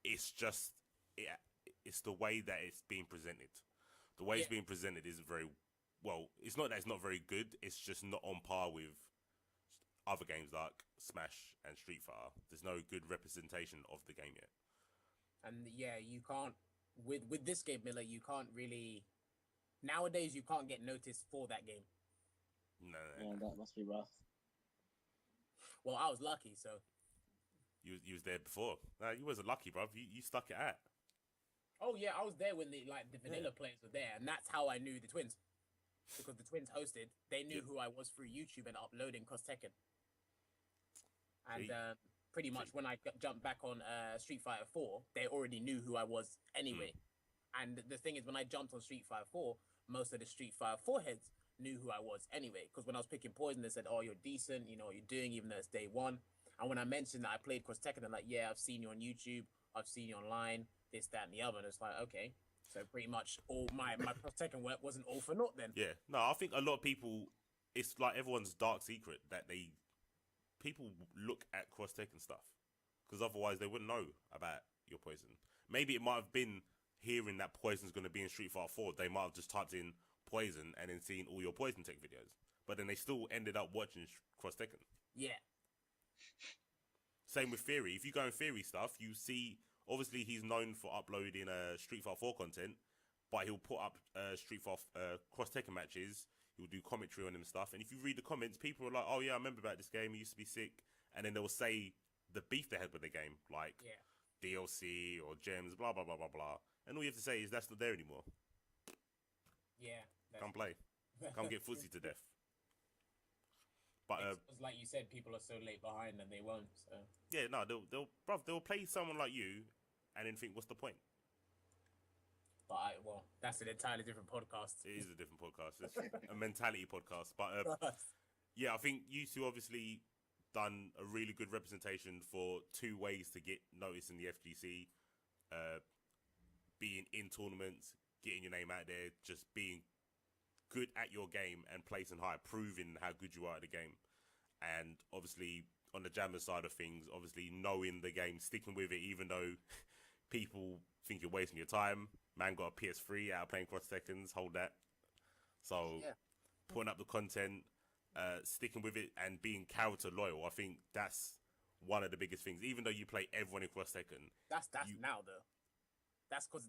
it's just it's the way that it's being presented. The way it's being presented isn't very well. It's not that it's not very good. It's just not on par with other games like Smash and Street Fighter. There's no good representation of the game yet. And yeah, you can't with this game, Miller. You can't really nowadays. You can't get noticed for that game. No. Yeah, that must be rough. Well, I was lucky, so You was there before. No, you wasn't lucky, bro. You stuck it out. oh yeah, I was there when the vanilla players were there, and that's how I knew the twins, because the twins hosted. They knew who I was through YouTube and uploading Cross Tekken. And pretty much when I jumped back on Street Fighter 4, they already knew who I was anyway. And the thing is, when I jumped on Street Fighter 4, most of the Street Fighter 4 heads knew who I was anyway. Because when I was picking Poison, they said, "Oh, you're decent. You know what you're doing," even though it's day one. And when I mentioned that I played Cross Tekken, they're like, "Yeah, I've seen you on YouTube. I've seen you online. This, that, and the other." And it's like, okay, so pretty much all my Cross Tekken work wasn't all for naught then. Yeah. No, I think a lot of people. It's like everyone's dark secret that people look at Cross Tekken stuff, because otherwise they wouldn't know about your Poison. Maybe it might have been hearing that Poison's going to be in Street Fighter 4. They might have just typed in Poison and then seen all your Poison Tech videos, but then they still ended up watching Cross Tekken. Yeah. Same with Theory. If you go in Theory stuff, you see obviously he's known for uploading Street Fighter 4 content, but he'll put up Street Fighter Cross Tekken matches. He'll do commentary on them stuff, and if you read the comments, people are like, "Oh yeah, I remember about this game. It used to be sick," and then they'll say the beef they had with the game, like DLC or gems, blah blah blah blah blah. And all you have to say is that's not there anymore. Yeah. Come play. Come get footsie to death. But it's like you said, people are so late behind and they won't. So yeah, no, they'll play someone like you, and then think, "What's the point?" But well, that's an entirely different podcast. It is a different podcast. It's a mentality podcast. But yeah, I think you two obviously done a really good representation for two ways to get noticed in the FGC. Being in tournaments, getting your name out there, just being good at your game and placing high, proving how good you are at the game. And obviously on the Jammer side of things, obviously knowing the game, sticking with it, even though people think you're wasting your time. Man got a PS3 out playing Cross Tekkens, hold that. So putting up the content, sticking with it, and being character loyal, I think that's one of the biggest things. Even though you play everyone in Cross Tekken, that's now though. That's because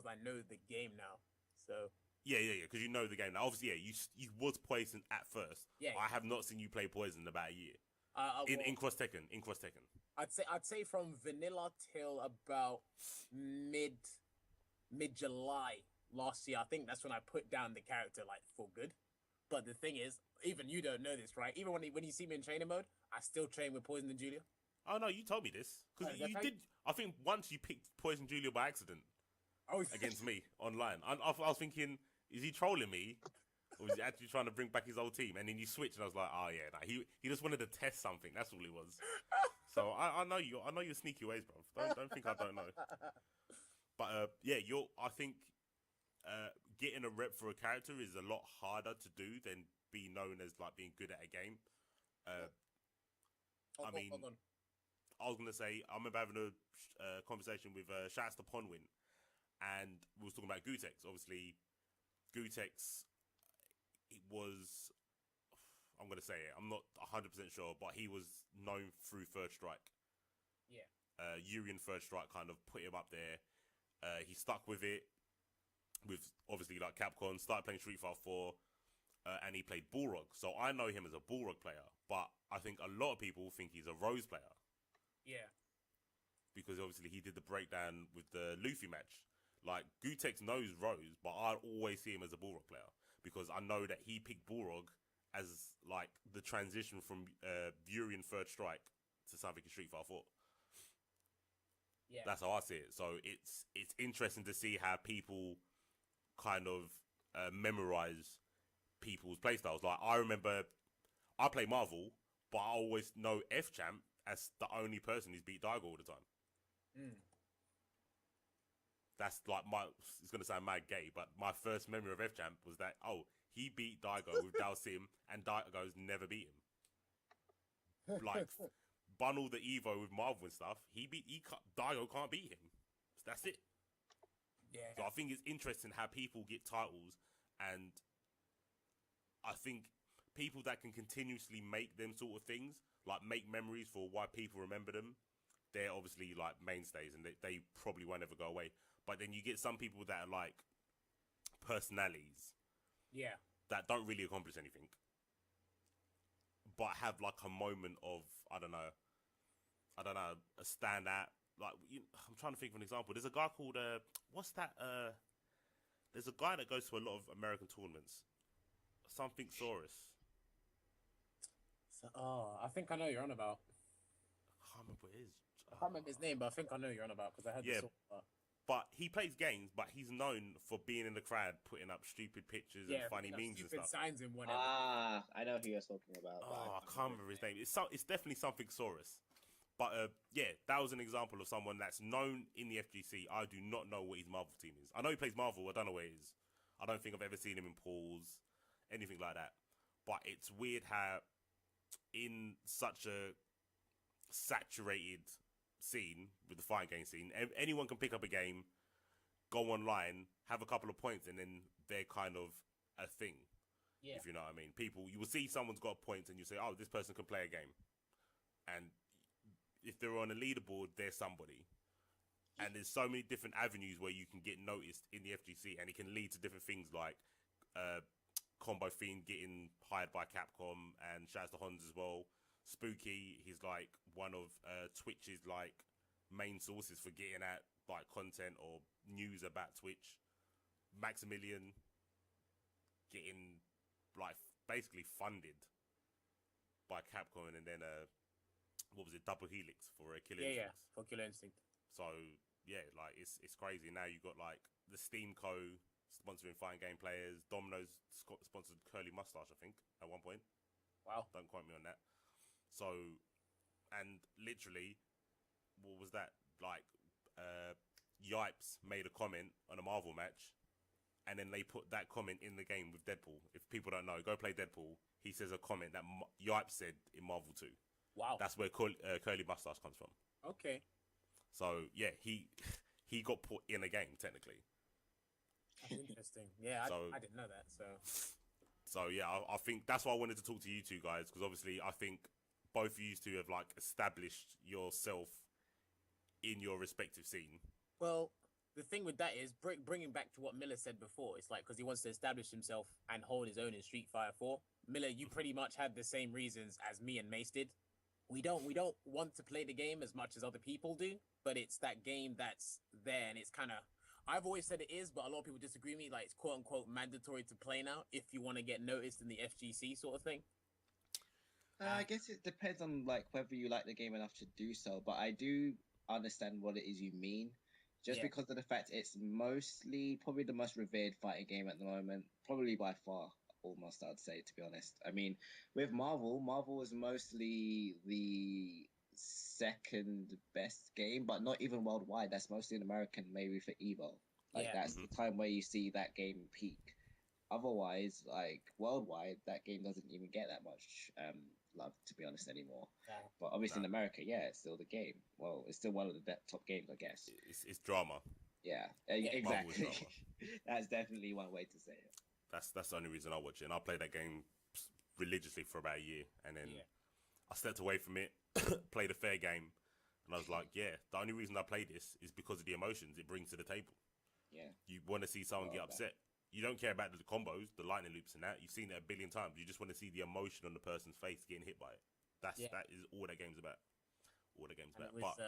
I know the game now. So yeah, because you know the game now. Obviously, you was Poison at first. Yeah, I have not seen you play Poison in about a year. In Cross Tekken, I'd say from vanilla till about mid July last year. I think that's when I put down the character like for good. But the thing is, even you don't know this, right? Even when you see me in training mode, I still train with Poison and Julia. Oh no, you told me this because you did. I think once you picked Poison Julia by accident against me online. I was thinking, is he trolling me, or is he actually trying to bring back his old team? And then you switched, and I was like, oh yeah, nah, he just wanted to test something. That's all it was. So I know you. I know your sneaky ways, bro. Don't think I don't know. But yeah, I think getting a rep for a character is a lot harder to do than be known as like being good at a game. Hold on. I was gonna say I remember having a conversation with shouts to Ponwin, and we was talking about Gutex. Obviously, Gutex, it was. I'm gonna say it. I'm not 100% sure, but he was known through Third Strike. Yeah. Yuri and Third Strike kind of put him up there. He stuck with it, with obviously like Capcom, started playing Street Fighter 4, and he played Balrog. So I know him as a Balrog player, but I think a lot of people think he's a Rose player. Yeah. Because obviously he did the breakdown with the Luffy match. Like, Gutex knows Rose, but I always see him as a Balrog player. Because I know that he picked Balrog as, like, the transition from Yuri and Third Strike to something in Street Fighter 4. Yeah. That's how I see it. So it's interesting to see how people kind of memorize people's playstyles. Like, I remember I play Marvel, but I always know F-Champ as the only person who's beat Daigo all the time. That's like it's going to sound mad gay, but my first memory of F-Champ was that, he beat Daigo with Dalsim, and Daigo's never beat him. Like, spun all the Evo with Marvel and stuff. Dio can't beat him. So that's it. Yeah. So I think it's interesting how people get titles, and I think people that can continuously make them sort of things, like make memories for why people remember them, they're obviously like mainstays, and they probably won't ever go away. But then you get some people that are like personalities, that don't really accomplish anything, but have like a moment of I don't know, a standout. Like I'm trying to think of an example. There's a guy called what's that? There's a guy that goes to a lot of American tournaments. Something Saurus. So, I think I know you're on about. I can't remember what it is. I can't remember his name, but I think I know you're on about because I had this. But he plays games, but he's known for being in the crowd, putting up stupid pictures and funny memes and stuff. Signs and whatever. I know who you're talking about. I can't remember his name. It's definitely something Saurus. But that was an example of someone that's known in the FGC. I do not know what his Marvel team is. I know he plays Marvel. I don't know what it is. I don't think I've ever seen him in pools, anything like that. But it's weird how in such a saturated scene with the fighting game scene, anyone can pick up a game, go online, have a couple of points, and then they're kind of a thing. Yeah. If you know what I mean. People, you will see someone's got points and you say, oh, this person can play a game. And if they're on a leaderboard, they're somebody. And there's so many different avenues where you can get noticed in the FGC, and it can lead to different things like Combo Fiend getting hired by Capcom, and shouts to Hans as well. Spooky, he's like one of Twitch's like main sources for getting at like content or news about Twitch. Maximilian getting like basically funded by Capcom, and then what was it, Double Helix for Killer Instinct. Yeah, for Killer Instinct. So yeah, like it's crazy. Now you got like the Steam Co sponsoring fighting game players. Domino's sponsored Curly Mustache, I think, at one point. Wow. Don't quote me on that. So, and literally, what was that? Like, Yipes made a comment on a Marvel match, and then they put that comment in the game with Deadpool. If people don't know, go play Deadpool. He says a comment that Yipes said in Marvel 2. Wow. That's where Curly Mustache comes from. Okay. So, yeah, he got put in a game, technically. That's interesting. Yeah, I didn't know that, so... So, yeah, I think that's why I wanted to talk to you two guys, because obviously I think both of you two have, like, established yourself in your respective scene. Well, the thing with that is, bringing back to what Miller said before, it's like, because he wants to establish himself and hold his own in Street Fighter 4. Miller, you pretty much had the same reasons as me and Mace did. We don't want to play the game as much as other people do, but it's that game that's there, and it's kind of... I've always said it is, but a lot of people disagree with me. Like, it's quote-unquote mandatory to play now if you want to get noticed in the FGC sort of thing. I guess it depends on, like, whether you like the game enough to do so, but I do understand what it is you mean. Just because of the fact it's mostly, probably the most revered fighting game at the moment, probably by far, almost, I'd say, to be honest. I mean, with Marvel is mostly the second best game, but not even worldwide. That's mostly an American, maybe for Evo. Like, that's the time where you see that game peak. Otherwise, like, worldwide, that game doesn't even get that much love, to be honest, anymore. But obviously in America, it's still the game. Well, it's still one of the top games, I guess. It's drama. Yeah, exactly. That's definitely one way to say it. That's the only reason I watch it. And I played that game religiously for about a year, and then I stepped away from it, played a fair game, and I was like, the only reason I play this is because of the emotions it brings to the table. Yeah. You want to see someone get upset. You don't care about the combos, the lightning loops and that. You've seen it a billion times. You just want to see the emotion on the person's face getting hit by it. That is all that game's about. All the game's about. But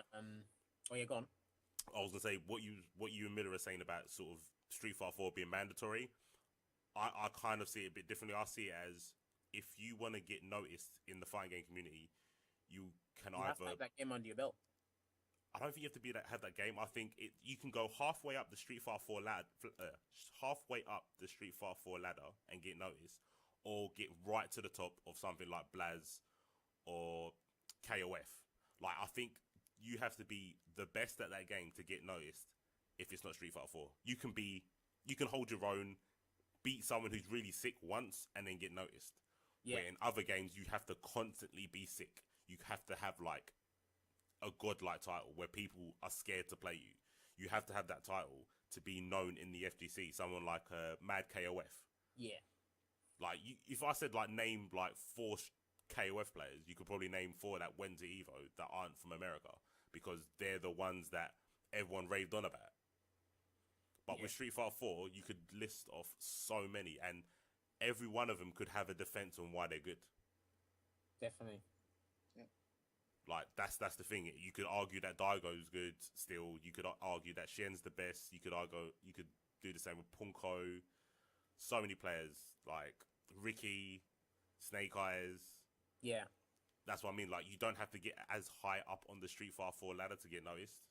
go on. I was gonna say what you and Miller are saying about sort of Street Fighter 4 being mandatory. I kind of see it a bit differently. I see it as if you want to get noticed in the fighting game community, you can have to have that game under your belt. I don't think you have to have that game. I think you can go halfway up the Street Fighter 4 ladder, and get noticed, or get right to the top of something like Blaz or KOF. Like, I think you have to be the best at that game to get noticed. If it's not Street Fighter 4, you can hold your own, beat someone who's really sick once, and then get noticed. Yeah. Where in other games you have to constantly be sick. You have to have like a godlike title where people are scared to play you. You have to have that title to be known in the FGC. Someone like Mad KOF. Yeah. Like, if I said, like, name, like, 4 KOF players, you could probably name 4 that went to EVO that aren't from America, because they're the ones that everyone raved on about. But with Street Fighter 4, you could list off so many, and every one of them could have a defense on why they're good. Definitely. Yeah. Like, that's the thing. You could argue that Daigo's good still. You could argue that Shen's the best. You could do the same with Punko. So many players, like Ricky, Snake Eyes. Yeah. That's what I mean. Like, you don't have to get as high up on the Street Fighter 4 ladder to get noticed.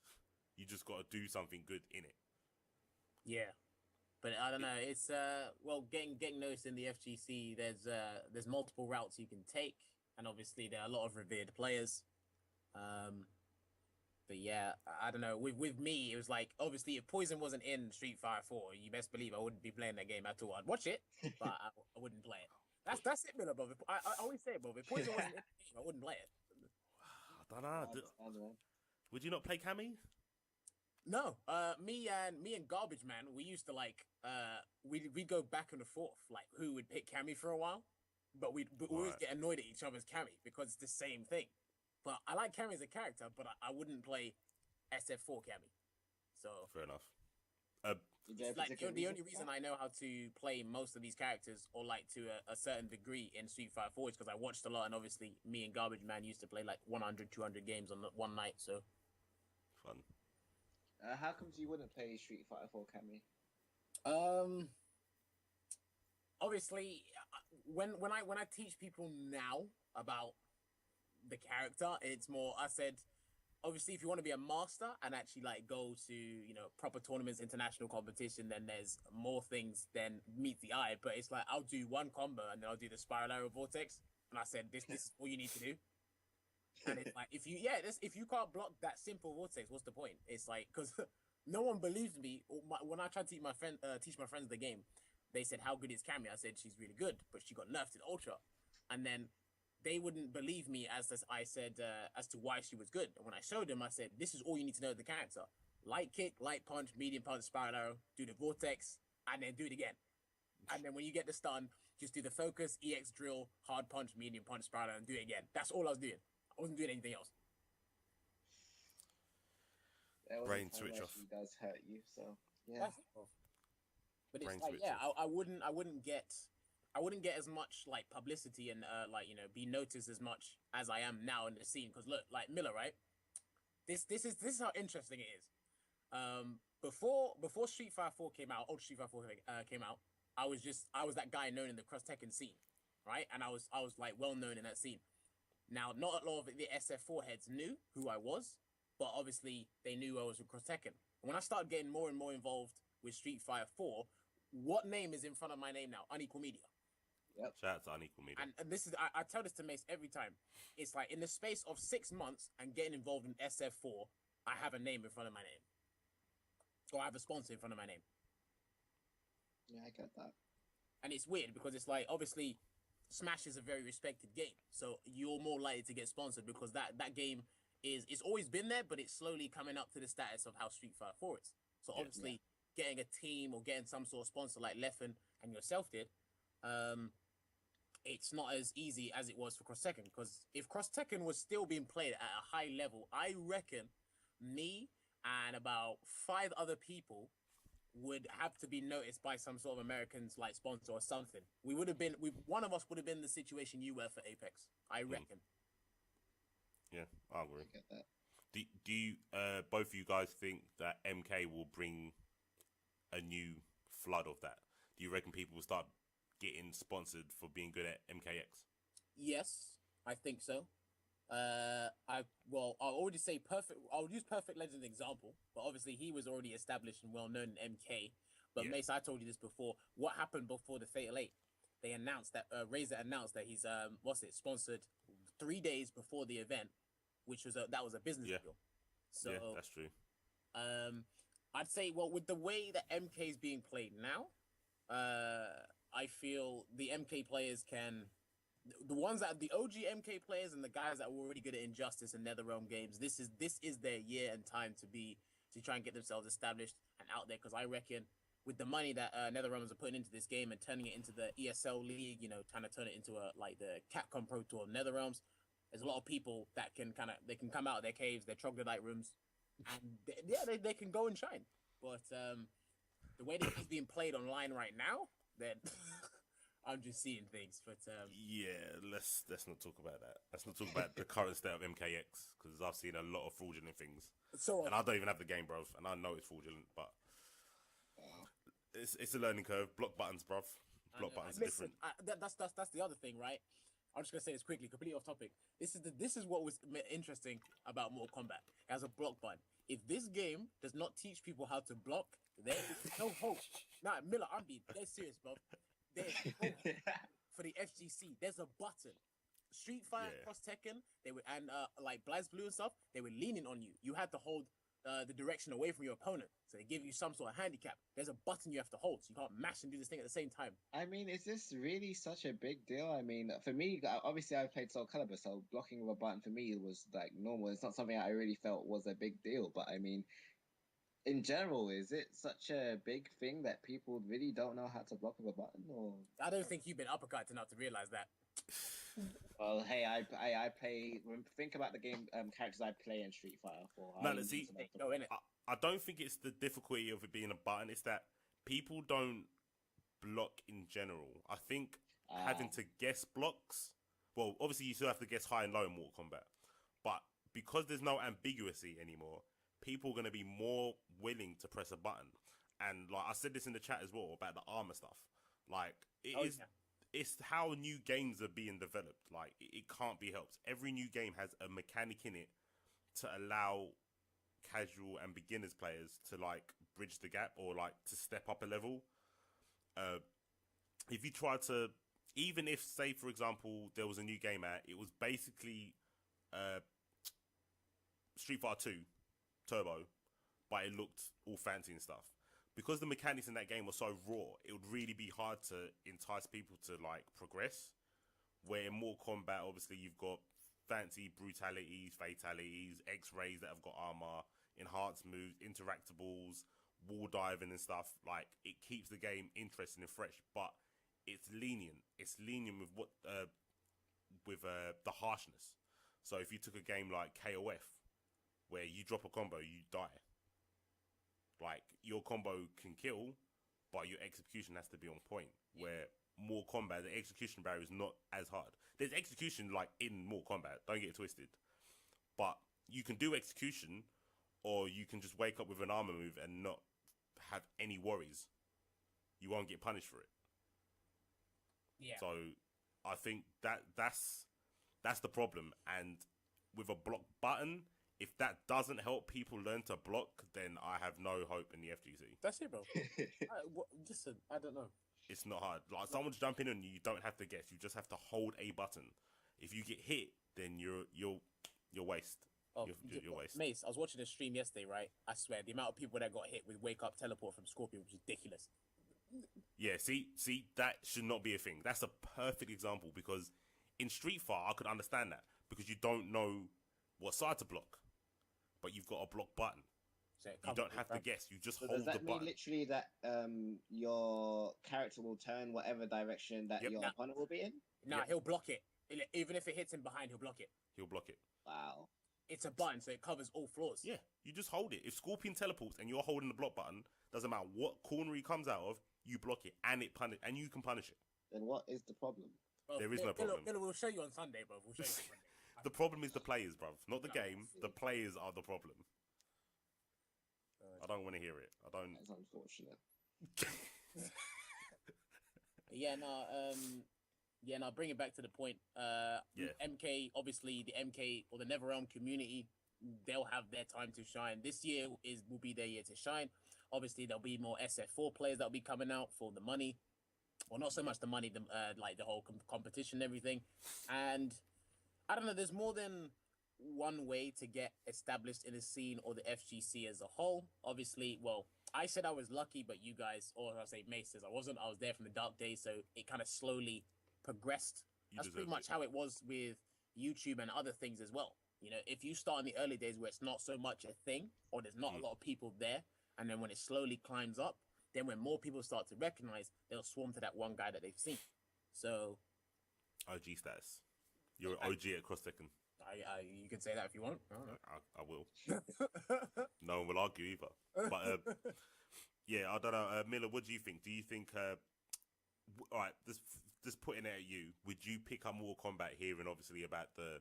You just got to do something good in it. Yeah. But I don't know. It's getting noticed in the FGC. There's multiple routes you can take, and obviously there are a lot of revered players. But yeah, I don't know. With me, it was like, obviously if Poison wasn't in Street Fighter 4, you best believe I wouldn't be playing that game at all. I'd watch it, but I wouldn't play it. That's it, Miller, bro. I always say it, bro. If Poison wasn't in the game, I wouldn't play it. I don't know. Would you not play Cammy? No, me and Garbage Man, we used to like we go back and forth like who would pick Cammy for a while, but we always get annoyed at each other's Cammy because it's the same thing. But I like Cammy as a character, but I wouldn't play SF4 Cammy. So fair enough. It's like the only reason I know how to play most of these characters, or like to a certain degree in Street Fighter 4, is because I watched a lot, and obviously me and Garbage Man used to play like 100, 200 games on one night. So fun. How comes you wouldn't play Street Fighter 4 Cammy? Obviously, when I teach people now about the character, it's more, I said, obviously, if you want to be a master and actually like go to, proper tournaments, international competition, then there's more things than meet the eye. But it's like, I'll do one combo and then I'll do the spiral arrow vortex. And I said, this is all you need to do. And it's like, if you can't block that simple vortex, what's the point? It's like, because no one believes me. When I tried to teach my friends the game, they said, how good is Cammy? I said, she's really good, but she got nerfed in Ultra. And then they wouldn't believe me as I said as to why she was good. And when I showed them, I said, this is all you need to know of the character. Light kick, light punch, medium punch, spiral arrow, do the vortex, and then do it again. And then when you get the stun, just do the focus, EX drill, hard punch, medium punch, spiral arrow, and do it again. That's all I was doing. I wasn't doing anything else. Brain switch off. She does hurt you, so yeah. But it's like, yeah, I wouldn't get as much like publicity and be noticed as much as I am now in the scene. Because look, like Miller, right? This is how interesting it is. Before Street Fighter 4 came out, Ultra Street Fighter 4 came out, I was that guy known in the cross Tekken scene, right? And I was like well known in that scene. Now, not a lot of the SF4 heads knew who I was, but obviously they knew I was with cross Tekken. When I started getting more and more involved with Street Fighter 4, what name is in front of my name now? Unequal Media. Yep. Shout out to Unequal Media. And this is, I tell this to Mace every time. It's like in the space of 6 months and getting involved in SF4, I have a name in front of my name. Or I have a sponsor in front of my name. Yeah, I get that. And it's weird because it's like, obviously, Smash is a very respected game. So you're more likely to get sponsored because that game it's always been there, but it's slowly coming up to the status of how Street Fighter 4 is. So obviously, getting a team or getting some sort of sponsor like Leffen and yourself did, it's not as easy as it was for Cross Tekken. Because if Cross Tekken was still being played at a high level, I reckon me and about 5 other people would have to be noticed by some sort of American's like sponsor or something. One of us would have been the situation you were for Apex, I reckon. Yeah, I agree. I get that. Do you both of you guys think that MK will bring a new flood of that? Do you reckon people will start getting sponsored for being good at MKX? Yes, I think so. I'll already say I'll use Perfect Legend as an example, but obviously he was already established and well known in MK. But Mace, I told you this before. What happened before the Fatal 8? They announced that Razor announced that he's sponsored 3 days before the event, which was a business deal. So yeah, that's true. I'd say, well, with the way that MK is being played now, I feel the MK players can the ones that the OG MK players and the guys that were already good at Injustice and NetherRealm games, this is their year and time to try and get themselves established and out there. Because I reckon with the money that NetherRealms are putting into this game and turning it into the ESL league, trying to turn it into like the Capcom Pro Tour of NetherRealms, there's a lot of people that can they can come out of their caves, their troglodyte rooms, and they can go and shine. But the way that he's being played online right now, then I'm just seeing things. But yeah, let's not talk about that. Let's not talk about the current state of MKX, because I've seen a lot of fraudulent things. So and I don't even have the game, bruv, and I know it's fraudulent, but it's a learning curve. Block buttons, bruv. Block buttons are different. That's the other thing, right? I'm just gonna say this quickly, completely off topic. This is what was interesting about Mortal Kombat. It has a block button. If this game does not teach people how to block, there is no hope. Nah, Miller, I'm being dead serious, bro. There's hope for the FGC. There's a button. Street Fighter, Cross Tekken, they were like BlazBlue and stuff. They were leaning on you. You had to hold the direction away from your opponent, so they give you some sort of handicap. There's a button you have to hold, so you can't mash and do this thing at the same time. I mean, is this really such a big deal? I mean, for me, obviously I played Soul Calibur, so blocking with a button for me was like normal. It's not something I really felt was a big deal, but I mean, in general, is it such a big thing that people really don't know how to block with a button? Or I don't think you've been uppercut enough to realize that. Well, hey, I play. Think about the game characters I play in Street Fighter 4. I don't think it's the difficulty of it being a button. It's that people don't block in general. I think having to guess blocks. Well, obviously you still have to guess high and low in Mortal Kombat, but because there's no ambiguity anymore, people are going to be more willing to press a button. And like I said this in the chat as well about the armor stuff. Like it's how new games are being developed. Like it can't be helped. Every new game has a mechanic in it to allow casual and beginners players to like bridge the gap or like to step up a level. If you try to, even if say for example there was a new game out, it was basically Street Fighter 2 Turbo, but it looked all fancy and stuff. Because the mechanics in that game were so raw, it would really be hard to entice people to like progress. Where in Mortal Kombat, obviously you've got fancy brutalities, fatalities, X-rays that have got armor, enhanced moves, interactables, wall diving and stuff. Like it keeps the game interesting and fresh, but it's lenient. It's lenient with the harshness. So if you took a game like KOF, where you drop a combo, you die. Like, your combo can kill, but your execution has to be on point. Where Mortal Kombat, the execution barrier is not as hard. There's execution, like, in Mortal Kombat. Don't get it twisted. But you can do execution, or you can just wake up with an armor move and not have any worries. You won't get punished for it. Yeah. So, I think that's the problem. And with a block button, if that doesn't help people learn to block, then I have no hope in the FGC. That's it, bro. I don't know. It's not hard. Like someone's jumping on you, you don't have to guess. You just have to hold a button. If you get hit, then you're waste. Oh, you're waste. Mace, I was watching a stream yesterday, right? I swear, the amount of people that got hit with wake up teleport from Scorpion was ridiculous. Yeah, see, that should not be a thing. That's a perfect example because in Street Fighter, I could understand that because you don't know what side to block. But you've got a block button. So you don't have to guess. You just hold the button. Does that mean literally that your character will turn whatever direction that your opponent will be in? Nah, he'll block it. Even if it hits him behind, he'll block it. He'll block it. Wow. It's a button, so it covers all floors. Yeah, you just hold it. If Scorpion teleports and you're holding the block button, doesn't matter what corner he comes out of, you block it and and you can punish it. Then what is the problem? Well, there is no problem. We'll show you on Sunday, bro. We'll show you on Sunday. The problem is the players, bruv. Not the game. The players are the problem. I don't want to hear it. I don't. That's unfortunate. Bring it back to the point. MK, obviously, the MK or the NetherRealm community, they'll have their time to shine. This year will be their year to shine. Obviously, there'll be more SF4 players that'll be coming out for the money. Well, not so much the money, like the whole competition and everything. And I don't know, there's more than one way to get established in the scene or the FGC as a whole. Obviously, well, I said I was lucky, but you guys, or I say Mace says I wasn't. I was there from the dark days, so it kind of slowly progressed That's pretty much how it was with YouTube and other things as well. You know, if you start in the early days where it's not so much a thing, or there's not a lot of people there, and then when it slowly climbs up, then when more people start to recognize, they'll swarm to that one guy that they've seen. So, OG status. You're an OG at Cross Tekken. You can say that if you want. I will. No one will argue either. But yeah, I don't know. Miller, what do you think? Do you think? All right, just putting it at you. Would you pick up Mortal Kombat here, and obviously about the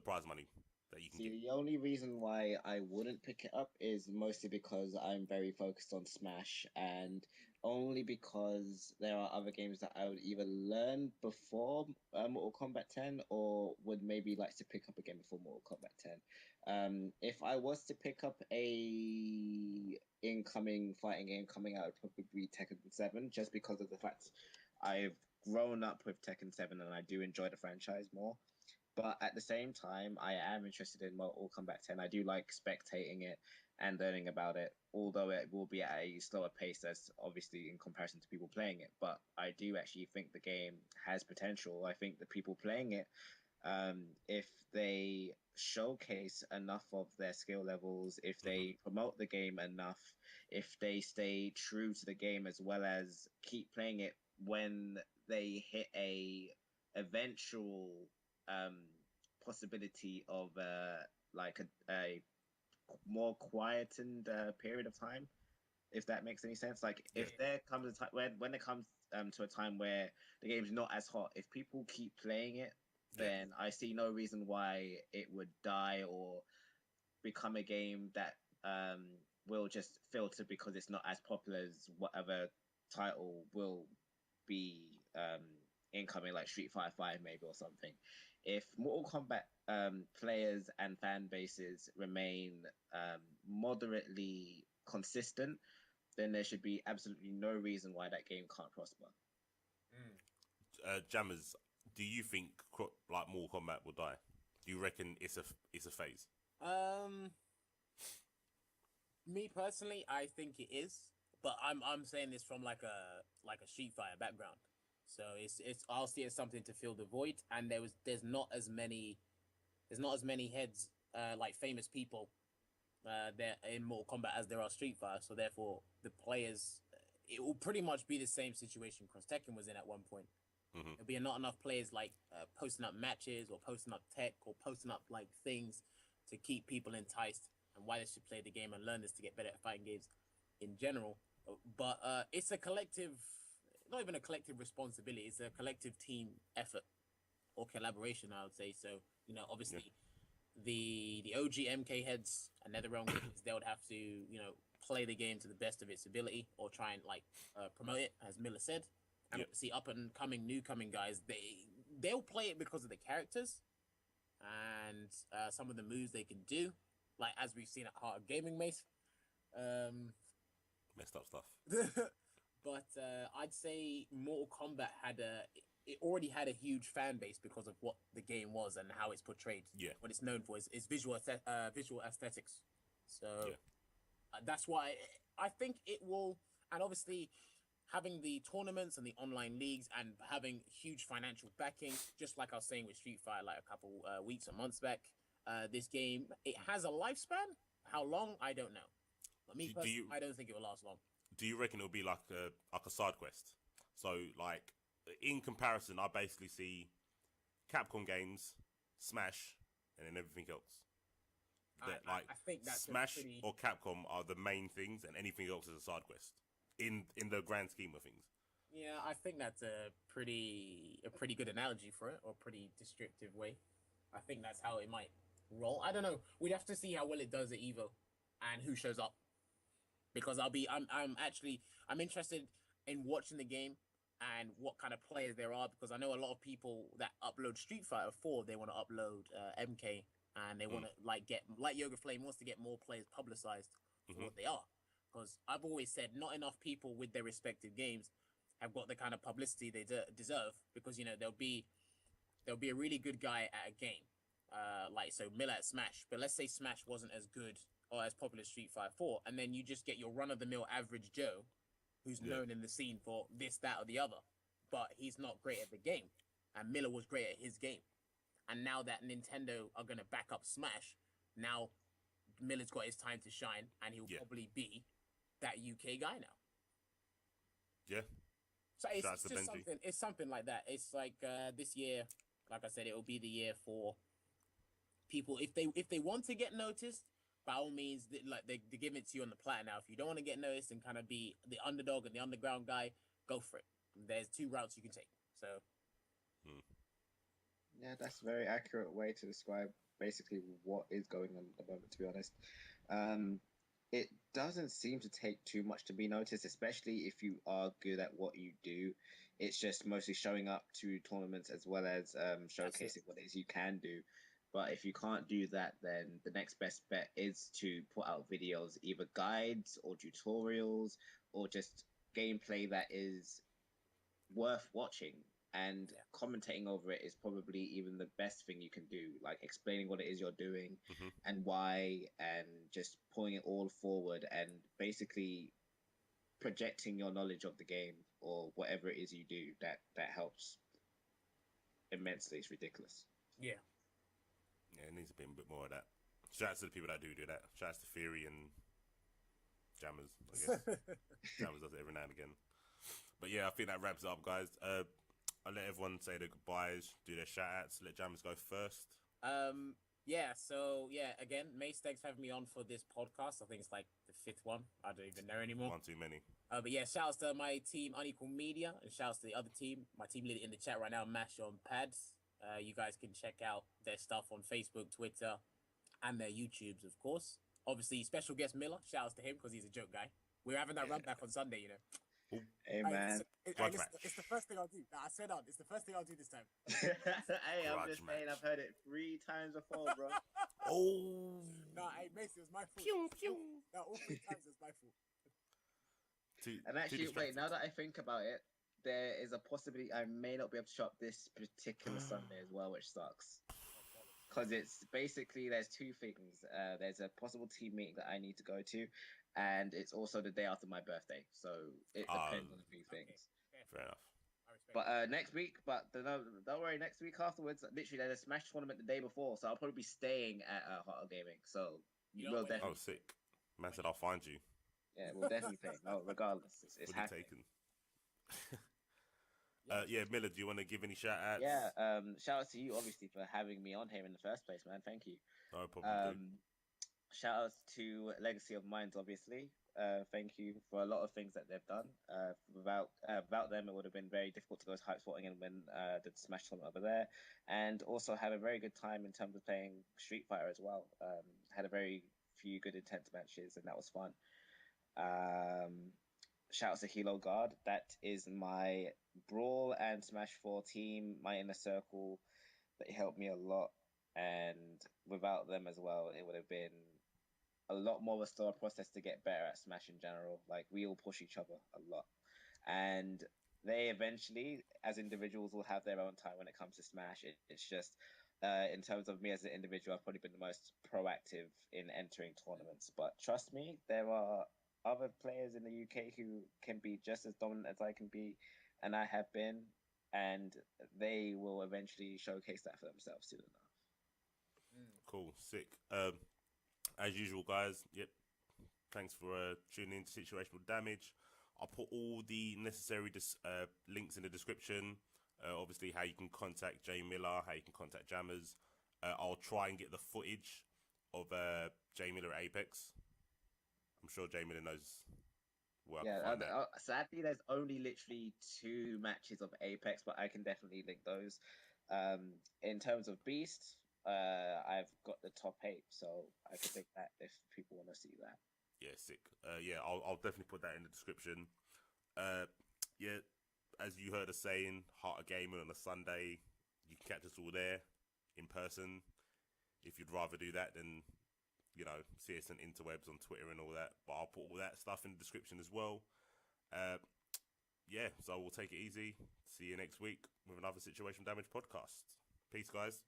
prize money that you can get? The only reason why I wouldn't pick it up is mostly because I'm very focused on Smash, and only because there are other games that I would either learn before Mortal Kombat 10 or would maybe like to pick up again before Mortal Kombat 10. If I was to pick up a incoming fighting game coming out, it would probably be Tekken 7, just because of the fact I've grown up with Tekken 7 and I do enjoy the franchise more. But at the same time, I am interested in Mortal Kombat 10. I do like spectating it and learning about it, although it will be at a slower pace, as obviously in comparison to people playing it. But I do actually think the game has potential. I think the people playing it, if they showcase enough of their skill levels, if they promote the game enough, if they stay true to the game as well as keep playing it when they hit a eventual possibility of like a more quietened period of time, if that makes any sense. Like if there comes a time when it comes to a time where the game's not as hot, if people keep playing it, then I see no reason why it would die or become a game that will just filter because it's not as popular as whatever title will be incoming, like Street Fighter 5 maybe or something. If Mortal Kombat players and fan bases remain moderately consistent, then there should be absolutely no reason why that game can't prosper. Jammers, do you think like Mortal Kombat will die? Do you reckon it's a phase? Me personally, I think it is, but I'm saying this from like a Street Fighter background. So it's I'll see it as something to fill the void, and there's not as many heads like famous people there in Mortal Kombat as there are Street Fighter. So therefore, the players, it will pretty much be the same situation Cross Tekken was in at one point. There'll be not enough players like posting up matches or posting up tech or posting up like things to keep people enticed and why they should play the game and learn this to get better at fighting games in general. But it's a collective, not even a collective responsibility, it's a collective team effort or collaboration, I would say. So, you know, obviously the OG MK heads and NetherRealm games, they would have to, you know, play the game to the best of its ability or try and like promote it, as Miller said. And see up and coming, new coming guys, they'll play it because of the characters and some of the moves they can do, like as we've seen at Heart of Gaming, Mace. Messed up stuff. But I'd say Mortal Kombat it already had a huge fan base because of what the game was and how it's portrayed. Yeah. What it's known for is visual aesthetics. So that's why I think it will, and obviously having the tournaments and the online leagues and having huge financial backing, just like I was saying with Street Fighter like a couple weeks or months back, this game, it has a lifespan. How long, I don't know. But me personally, I don't think it will last long. Do you reckon it'll be like a side quest? So like in comparison, I basically see Capcom games, Smash, and then everything else. I think that Smash or Capcom are the main things, and anything else is a side quest in the grand scheme of things. Yeah, I think that's a pretty good analogy for it, or a pretty descriptive way. I think that's how it might roll. I don't know. We'd have to see how well it does at Evo and who shows up. Because I'm interested in watching the game and what kind of players there are, because I know a lot of people that upload Street Fighter 4, they want to upload MK, and they want to like Yoga Flame wants to get more players publicized for what they are. Because I've always said not enough people with their respective games have got the kind of publicity they deserve, because, you know, there'll be a really good guy at a game, like so Miller at Smash, but let's say Smash wasn't as good or as popular as Street Fighter 4, and then you just get your run-of-the-mill average Joe who's known in the scene for this, that, or the other. but he's not great at the game. And Miller was great at his game. And now that Nintendo are going to back up Smash, now Miller's got his time to shine, and he'll probably be that UK guy now. Yeah. So it's just something. It's something like that. It's like this year, like I said, it will be the year for people if they want to get noticed. By all means, they give it to you on the platter now. If you don't want to get noticed and kind of be the underdog and the underground guy, go for it. There's 2 routes you can take. So. Yeah, that's a very accurate way to describe basically what is going on at the moment, to be honest. It doesn't seem to take too much to be noticed, especially if you are good at what you do. It's just mostly showing up to tournaments as well as showcasing what it is you can do. But if you can't do that, then the next best bet is to put out videos, either guides or tutorials or just gameplay that is worth watching. And commentating over it is probably even the best thing you can do, like explaining what it is you're doing and why, and just pulling it all forward and basically projecting your knowledge of the game or whatever it is you do. That helps immensely. It's ridiculous. Yeah, it needs to be a bit more of that. Shout out to the people that do that. Shout out to Theory and Jammers, I guess. Jammers does it every now and again. But yeah, I think that wraps it up, guys. I'll let everyone say their goodbyes, do their shout-outs, let Jammers go first. Again, Mace, thanks for having me on for this podcast. I think it's like the 5th one. I don't even know anymore. One too many. But yeah, shout-outs to my team, Unequal Media, and shout-outs to the other team. My team leader in the chat right now, Mash on Pads. You guys can check out their stuff on Facebook, Twitter, and their YouTubes, of course. Obviously, special guest Miller, shout-outs to him because he's a joke guy. We're having that run back on Sunday, you know. Hey, man. It's the first thing I'll do. I swear down, it's the first thing I'll do this time. Hey, I'm just saying, I've heard it 3 times before, bro. No, hey, Macy, it was my fault. Pew, pew. No, all 3 times it was my fault. And actually, wait, now that I think about it, there is a possibility I may not be able to show up this particular Sunday as well, which sucks. Because it's basically, there's 2 things. There's a possible team meeting that I need to go to, and it's also the day after my birthday. So it depends on a few things. Fair enough. But next week, don't worry, next week afterwards, literally there's a Smash tournament the day before, so I'll probably be staying at Hotter Gaming. So you will definitely. Oh, sick. Man said I'll find you. Yeah, we'll definitely play. No, regardless, it's happening. Miller, do you want to give any shout outs? Yeah, shout out to you, obviously, for having me on here in the first place, man. Thank you. No problem. Shout outs to Legacy of Minds, obviously. Thank you for a lot of things that they've done. Without them, it would have been very difficult to go to hype spotting and win the Smash tournament over there. And also had a very good time in terms of playing Street Fighter as well. Had a very few good intense matches, and that was fun. Shout out to Hilo Guard. That is my Brawl and Smash 4 team, my inner circle. They helped me a lot. And without them as well, it would have been a lot more of a slower process to get better at Smash in general. Like, we all push each other a lot. And they eventually, as individuals, will have their own time when it comes to Smash. It's just, in terms of me as an individual, I've probably been the most proactive in entering tournaments. But trust me, there are other players in the UK who can be just as dominant as I can be, and I have been, and they will eventually showcase that for themselves soon enough. Cool, sick. As usual, guys, thanks for tuning in to Situational Damage. I'll put all the necessary links in the description. Obviously, how you can contact Jay Miller, how you can contact Jammers. I'll try and get the footage of Jay Miller at Apex. I'm sure Jay Miller knows where I can find that. Sadly, there's only literally 2 matches of Apex, but I can definitely link those. In terms of Beast, I've got the top 8, so I can link that if people want to see that. Yeah, sick. I'll definitely put that in the description. As you heard us saying, Heart of Gaming on a Sunday. You can catch us all there in person. If you'd rather do that, then see us on Interwebs on Twitter and all that. But I'll put all that stuff in the description as well. So we'll take it easy. See you next week with another Situation Damage podcast. Peace, guys.